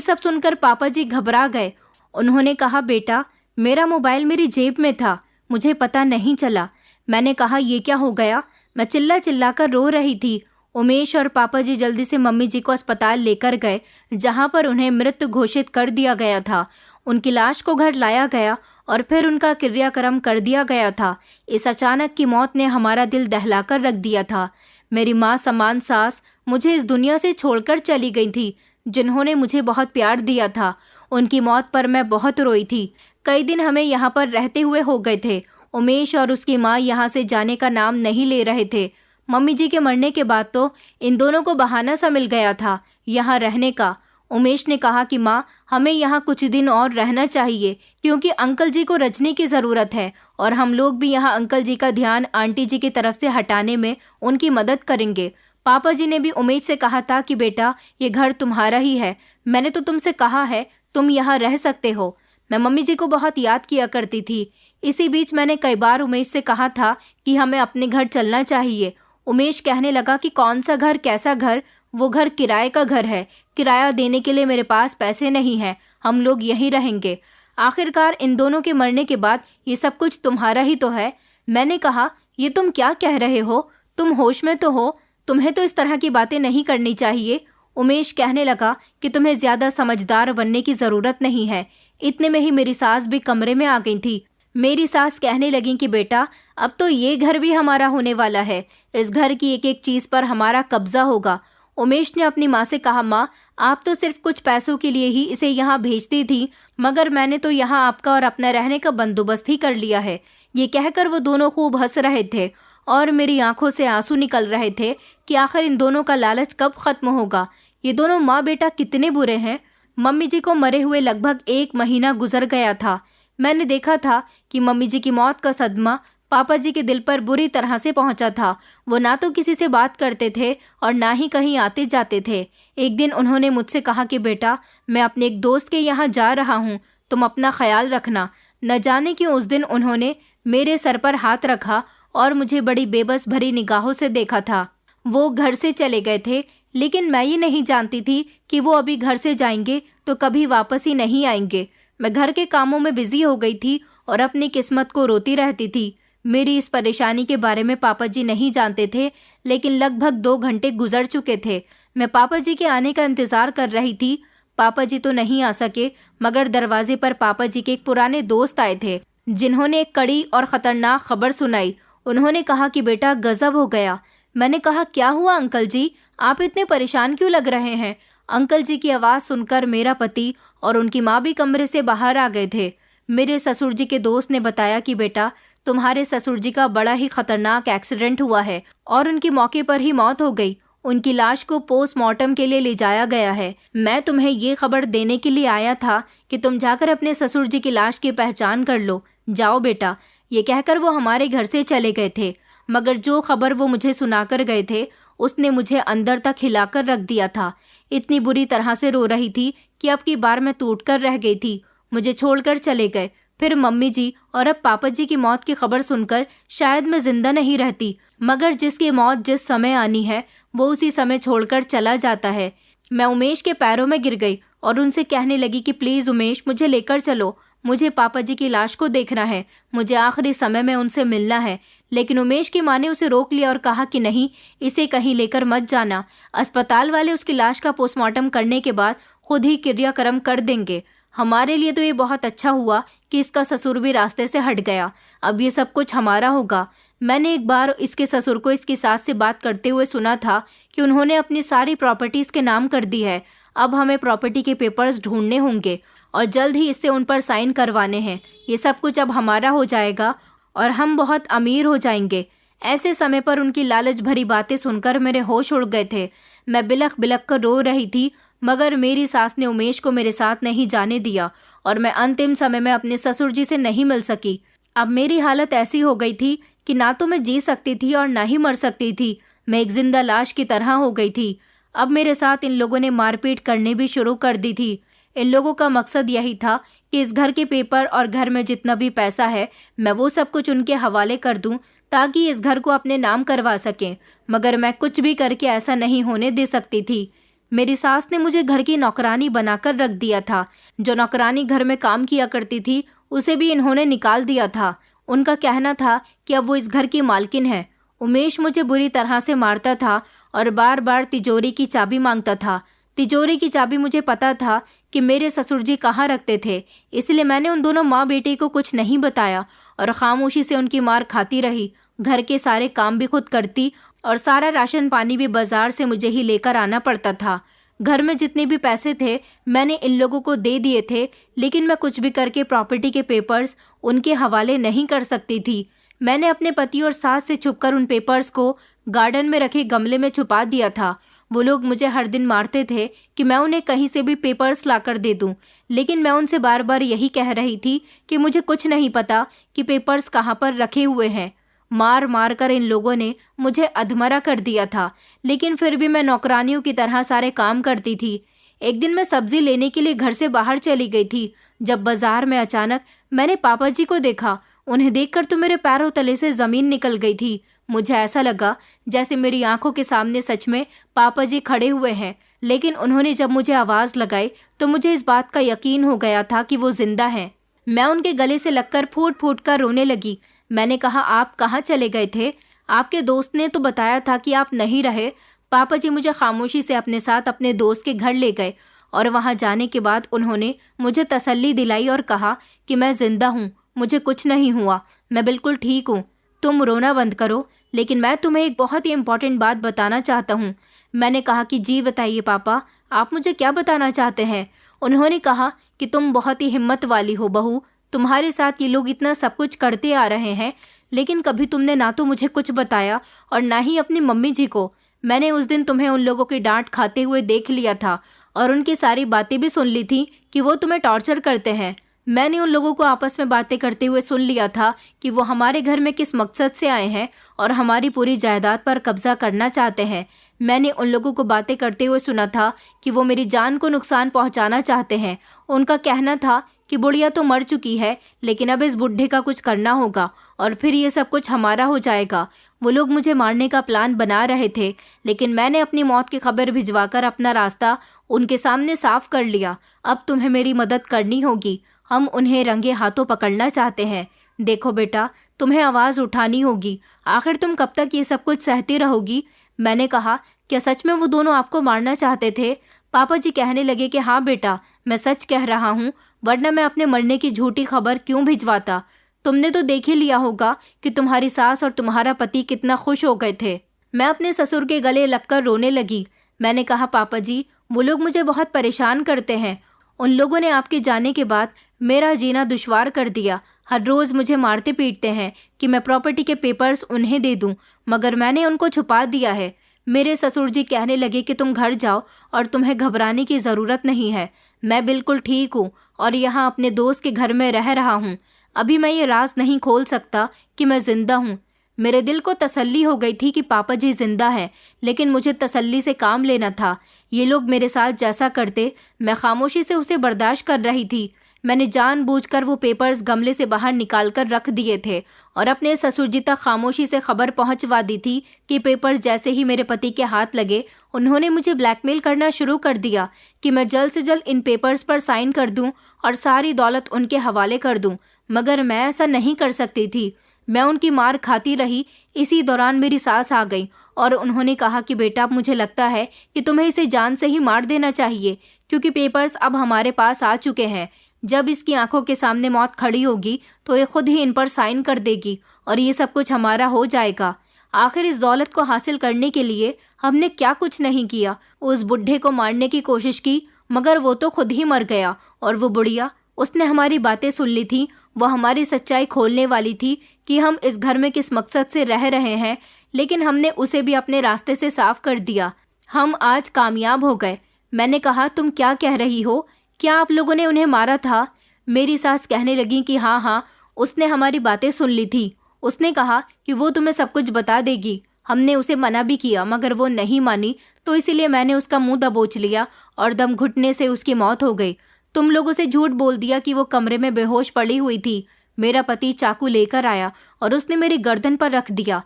सब सुनकर पापा जी घबरा गए। उन्होंने कहा, बेटा मेरा मोबाइल मेरी जेब में था, मुझे पता नहीं चला। मैंने कहा, ये क्या हो गया? मैं चिल्ला चिल्ला कर रो रही थी। उमेश और पापा जी जल्दी से मम्मी जी को अस्पताल लेकर गए, जहां पर उन्हें मृत घोषित कर दिया गया था। उनकी लाश को घर लाया गया और फिर उनका क्रियाक्रम कर दिया गया था। इस अचानक की मौत ने हमारा दिल दहलाकर रख दिया था। मेरी माँ समान सास मुझे इस दुनिया से छोड़कर चली गई थी, जिन्होंने मुझे बहुत प्यार दिया था। उनकी मौत पर मैं बहुत रोई थी। कई दिन हमें यहाँ पर रहते हुए हो गए थे। उमेश और उसकी माँ यहाँ से जाने का नाम नहीं ले रहे थे। मम्मी जी के मरने के बाद तो इन दोनों को बहाना सा मिल गया था यहाँ रहने का। उमेश ने कहा कि माँ, हमें यहाँ कुछ दिन और रहना चाहिए, क्योंकि अंकल जी को रजनी की ज़रूरत है और हम लोग भी यहाँ अंकल जी का ध्यान आंटी जी की तरफ से हटाने में उनकी मदद करेंगे। पापा जी ने भी उमेश से कहा था कि बेटा, ये घर तुम्हारा ही है, मैंने तो तुमसे कहा है तुम यहाँ रह सकते हो। मैं मम्मी जी को बहुत याद किया करती थी। इसी बीच मैंने कई बार उमेश से कहा था कि हमें अपने घर चलना चाहिए। उमेश कहने लगा कि कौन सा घर, कैसा घर? वो घर किराए का घर है, किराया देने के लिए मेरे पास पैसे नहीं हैं, हम लोग यहीं रहेंगे। आखिरकार इन दोनों के मरने के बाद ये सब कुछ तुम्हारा ही तो है। मैंने कहा, ये तुम क्या कह रहे हो? तुम होश में तो हो, तुम्हें तो इस तरह की बातें नहीं करनी चाहिए। उमेश कहने लगा कि तुम्हें ज्यादा समझदार बनने की जरूरत नहीं है। इतने में ही मेरी सास भी कमरे में आ गई थी। मेरी सास कहने लगी कि बेटा, अब तो ये घर भी हमारा होने वाला है, इस घर की एक एक चीज पर हमारा कब्जा होगा। उमेश ने अपनी माँ से कहा, माँ, आप तो सिर्फ कुछ पैसों के लिए ही इसे यहाँ भेजती थी, मगर मैंने तो यहाँ आपका और अपना रहने का बंदोबस्त ही कर लिया है। ये कहकर वो दोनों खूब हंस रहे थे और मेरी आंखों से आंसू निकल रहे थे कि आखिर इन दोनों का लालच कब खत्म होगा। ये दोनों माँ बेटा कितने बुरे हैं। मम्मी जी को मरे हुए लगभग 1 महीना गुजर गया था। मैंने देखा था कि मम्मी जी की मौत का सदमा पापा जी के दिल पर बुरी तरह से पहुंचा था। वो ना तो किसी से बात करते थे और ना ही कहीं आते जाते थे। एक दिन उन्होंने मुझसे कहा कि बेटा, मैं अपने एक दोस्त के यहाँ जा रहा हूँ, तुम अपना ख्याल रखना। न जाने क्यों उस दिन उन्होंने मेरे सर पर हाथ रखा और मुझे बड़ी बेबस भरी निगाहों से देखा था। वो घर से चले गए थे, लेकिन मैं ये नहीं जानती थी कि वो अभी घर से जाएंगे तो कभी वापस ही नहीं आएंगे। मैं घर के कामों में बिजी हो गई थी और अपनी किस्मत को रोती रहती थी। मेरी इस परेशानी के बारे में पापा जी नहीं जानते थे, लेकिन लगभग 2 घंटे गुजर चुके थे। मैं पापा जी के आने का इंतजार कर रही थी। पापा जी तो नहीं आ सके, मगर दरवाजे पर पापा जी के एक पुराने दोस्त आए थे, जिन्होंने एक कड़ी और ख़तरनाक खबर सुनाई। उन्होंने कहा कि बेटा, गजब हो गया। मैंने कहा, क्या हुआ अंकल जी, आप इतने परेशान क्यों लग रहे हैं? अंकल जी की आवाज़ सुनकर मेरा पति और उनकी माँ भी कमरे से बाहर आ गए थे। मेरे ससुर जी के दोस्त ने बताया कि बेटा, तुम्हारे ससुर जी का बड़ा ही खतरनाक एक्सीडेंट हुआ है और उनकी मौके पर ही मौत हो गई। उनकी लाश को पोस्टमार्टम के लिए ले जाया गया है। मैं तुम्हें ये खबर देने के लिए आया था कि तुम जाकर अपने ससुर जी की लाश की पहचान कर लो। जाओ बेटा। ये कहकर वो हमारे घर से चले गए थे, मगर जो खबर वो मुझे सुनाकर गए थे उसने मुझे अंदर तक हिलाकर रख दिया था। इतनी बुरी तरह से रो रही थी कि अब की बार मैं टूट कर रह गई थी। मुझे छोड़कर चले गए। फिर मम्मी जी और अब पापा जी की मौत की खबर सुनकर शायद मैं जिंदा नहीं रहती, मगर जिसकी मौत जिस समय आनी है वो उसी समय छोड़कर चला जाता है। मैं उमेश के पैरों में गिर गई और उनसे कहने लगी कि प्लीज़ उमेश, मुझे लेकर चलो, मुझे पापा जी की लाश को देखना है, मुझे आखिरी समय में उनसे मिलना है। लेकिन उमेश की माँ ने उसे रोक लिया और कहा कि नहीं, इसे कहीं लेकर मत जाना। अस्पताल वाले उसकी लाश का पोस्टमार्टम करने के बाद खुद ही क्रियाक्रम कर देंगे। हमारे लिए तो ये बहुत अच्छा हुआ कि इसका ससुर भी रास्ते से हट गया। अब ये सब कुछ हमारा होगा। मैंने एक बार इसके ससुर को इसकी सास से बात करते हुए सुना था कि उन्होंने अपनी सारी प्रॉपर्टीज के नाम कर दी है। अब हमें प्रॉपर्टी के पेपर्स ढूंढने होंगे और जल्द ही इससे उन पर साइन करवाने हैं। ये सब कुछ अब हमारा हो जाएगा और हम बहुत अमीर हो जाएंगे। ऐसे समय पर उनकी लालच भरी बातें सुनकर मेरे होश उड़ गए थे। मैं बिलख बिलख कर रो रही थी, मगर मेरी सास ने उमेश को मेरे साथ नहीं जाने दिया और मैं अंतिम समय में अपने ससुर जी से नहीं मिल सकी। अब मेरी हालत ऐसी हो गई थी कि ना तो मैं जी सकती थी और ना ही मर सकती थी। मैं एक जिंदा लाश की तरह हो गई थी। अब मेरे साथ इन लोगों ने मारपीट करनी भी शुरू कर दी थी। इन लोगों का मकसद यही था कि इस घर के पेपर और घर में जितना भी पैसा है मैं वो सब कुछ उनके हवाले कर दूं ताकि इस घर को अपने नाम करवा सकें, मगर मैं कुछ भी करके ऐसा नहीं होने दे सकती थी। मेरी सास ने मुझे घर की नौकरानी बनाकर रख दिया था। जो नौकरानी घर में काम किया करती थी उसे भी इन्होंने निकाल दिया था। उनका कहना था कि अब वो इस घर की मालकिन है। उमेश मुझे बुरी तरह से मारता था और बार बार तिजोरी की चाबी मांगता था। तिजोरी की चाबी मुझे पता था कि मेरे ससुर जी कहाँ रखते थे, इसलिए मैंने उन दोनों माँ बेटे को कुछ नहीं बताया और खामोशी से उनकी मार खाती रही। घर के सारे काम भी खुद करती और सारा राशन पानी भी बाजार से मुझे ही लेकर आना पड़ता था। घर में जितने भी पैसे थे मैंने इन लोगों को दे दिए थे, लेकिन मैं कुछ भी करके प्रॉपर्टी के पेपर्स उनके हवाले नहीं कर सकती थी। मैंने अपने पति और सास से छुपकर उन पेपर्स को गार्डन में रखे गमले में छुपा दिया था। वो लोग मुझे हर दिन मारते थे कि मैं उन्हें कहीं से भी पेपर्स लाकर दे दूं, लेकिन मैं उनसे बार बार यही कह रही थी कि मुझे कुछ नहीं पता कि पेपर्स कहाँ पर रखे हुए हैं। मार मार कर इन लोगों ने मुझे अधमरा कर दिया था, लेकिन फिर भी मैं नौकरानियों की तरह सारे काम करती थी। एक दिन मैं सब्जी लेने के लिए घर से बाहर चली गई थी, जब बाजार में अचानक मैंने पापा जी को देखा। उन्हें देखकर तो मेरे पैरों तले से जमीन निकल गई थी। मुझे ऐसा लगा जैसे मेरी आंखों के सामने सच में पापा जी खड़े हुए हैं, लेकिन उन्होंने जब मुझे आवाज लगाई तो मुझे इस बात का यकीन हो गया था कि वो जिंदा हैं। मैं उनके गले से लगकर फूट फूट कर रोने लगी। मैंने कहा, आप कहाँ चले गए थे? आपके दोस्त ने तो बताया था कि आप नहीं रहे। पापा जी मुझे खामोशी से अपने साथ अपने दोस्त के घर ले गए और वहां जाने के बाद उन्होंने मुझे तसल्ली दिलाई और कहा कि मैं जिंदा हूँ, मुझे कुछ नहीं हुआ, मैं बिल्कुल ठीक हूँ। तुम रोना बंद करो, लेकिन मैं तुम्हें एक बहुत ही इम्पोर्टेंट बात बताना चाहता हूँ। मैंने कहा कि जी बताइए पापा, आप मुझे क्या बताना चाहते हैं? उन्होंने कहा कि तुम बहुत ही हिम्मत वाली हो बहू, तुम्हारे साथ ये लोग इतना सब कुछ करते आ रहे हैं, लेकिन कभी तुमने ना तो मुझे कुछ बताया और ना ही अपनी मम्मी जी को। मैंने उस दिन तुम्हें उन लोगों की डांट खाते हुए देख लिया था और उनकी सारी बातें भी सुन ली थी कि वो तुम्हें टॉर्चर करते हैं। मैंने उन लोगों को आपस में बातें करते हुए सुन लिया था कि वो हमारे घर में किस मकसद से आए हैं और हमारी पूरी जायदाद पर कब्जा करना चाहते हैं। मैंने उन लोगों को बातें करते हुए सुना था कि वो मेरी जान को नुकसान पहुंचाना चाहते हैं। उनका कहना था कि बुढ़िया तो मर चुकी है, लेकिन अब इस बुढ़े का कुछ करना होगा और फिर ये सब कुछ हमारा हो जाएगा। वो लोग मुझे मारने का प्लान बना रहे थे, लेकिन मैंने अपनी मौत की खबर भिजवाकर अपना रास्ता उनके सामने साफ कर लिया। अब तुम्हें मेरी मदद करनी होगी। हम उन्हें रंगे हाथों पकड़ना चाहते हैं। देखो बेटा, तुम्हें आवाज़ उठानी होगी। आखिर तुम कब तक ये सब कुछ सहती रहोगी? मैंने कहा, क्या सच में वो दोनों आपको मारना चाहते थे? पापा जी कहने लगे कि हाँ बेटा, मैं सच कह रहा हूँ, वरना मैं अपने मरने की झूठी खबर क्यों भिजवाता। तुमने तो देख ही लिया होगा कि तुम्हारी सास और तुम्हारा पति कितना खुश हो गए थे। मैं अपने ससुर के गले लगकर रोने लगी। मैंने कहा, पापा जी, वो लोग मुझे बहुत परेशान करते हैं। उन लोगों ने आपके जाने के बाद मेरा जीना दुश्वार कर दिया। हर रोज मुझे मारते पीटते हैं कि मैं प्रॉपर्टी के पेपर्स उन्हें दे दूं, मगर मैंने उनको छुपा दिया है। मेरे ससुर जी कहने लगे कि तुम घर जाओ और तुम्हें घबराने की ज़रूरत नहीं है। मैं बिल्कुल ठीक हूँ और यहाँ अपने दोस्त के घर में रह रहा हूँ। अभी मैं ये राज नहीं खोल सकता कि मैं जिंदा हूँ। मेरे दिल को तसल्ली हो गई थी कि पापा जी जिंदा हैं, लेकिन मुझे तसल्ली से काम लेना था। ये लोग मेरे साथ जैसा करते मैं खामोशी से उसे बर्दाश्त कर रही थी। मैंने जानबूझकर वो पेपर्स गमले से बाहर निकाल कर रख दिए थे और अपने ससुर जी तक खामोशी से खबर पहुंचवा दी थी कि पेपर्स जैसे ही मेरे पति के हाथ लगे, उन्होंने मुझे ब्लैकमेल करना शुरू कर दिया कि मैं जल्द से जल्द इन पेपर्स पर साइन कर दूं और सारी दौलत उनके हवाले कर दूं, मगर मैं ऐसा नहीं कर सकती थी। मैं उनकी मार खाती रही। इसी दौरान मेरी सास आ गई और उन्होंने कहा कि बेटा, मुझे लगता है कि तुम्हें इसे जान से ही मार देना चाहिए, क्योंकि पेपर्स अब हमारे पास आ चुके हैं। जब इसकी आंखों के सामने मौत खड़ी होगी तो ये खुद ही इन पर साइन कर देगी और ये सब कुछ हमारा हो जाएगा। आखिर इस दौलत को हासिल करने के लिए हमने क्या कुछ नहीं किया। उस बुढ़े को मारने की कोशिश की, मगर वो तो खुद ही मर गया। और वो बुढ़िया, उसने हमारी बातें सुन ली थी। वो हमारी सच्चाई खोलने वाली थी कि हम इस घर में किस मकसद से रह रहे हैं, लेकिन हमने उसे भी अपने रास्ते से साफ कर दिया। हम आज कामयाब हो गए। मैंने कहा, तुम क्या कह रही हो? क्या आप लोगों ने उन्हें मारा था? मेरी सास कहने लगी कि हाँ, उसने हमारी बातें सुन ली थी। उसने कहा कि वो तुम्हें सब कुछ बता देगी। हमने उसे मना भी किया मगर वो नहीं मानी, तो इसीलिए मैंने उसका मुंह दबोच लिया और दम घुटने से उसकी मौत हो गई। तुम लोगों से झूठ बोल दिया कि वो कमरे में बेहोश पड़ी हुई थी। मेरा पति चाकू लेकर आया और उसने मेरी गर्दन पर रख दिया।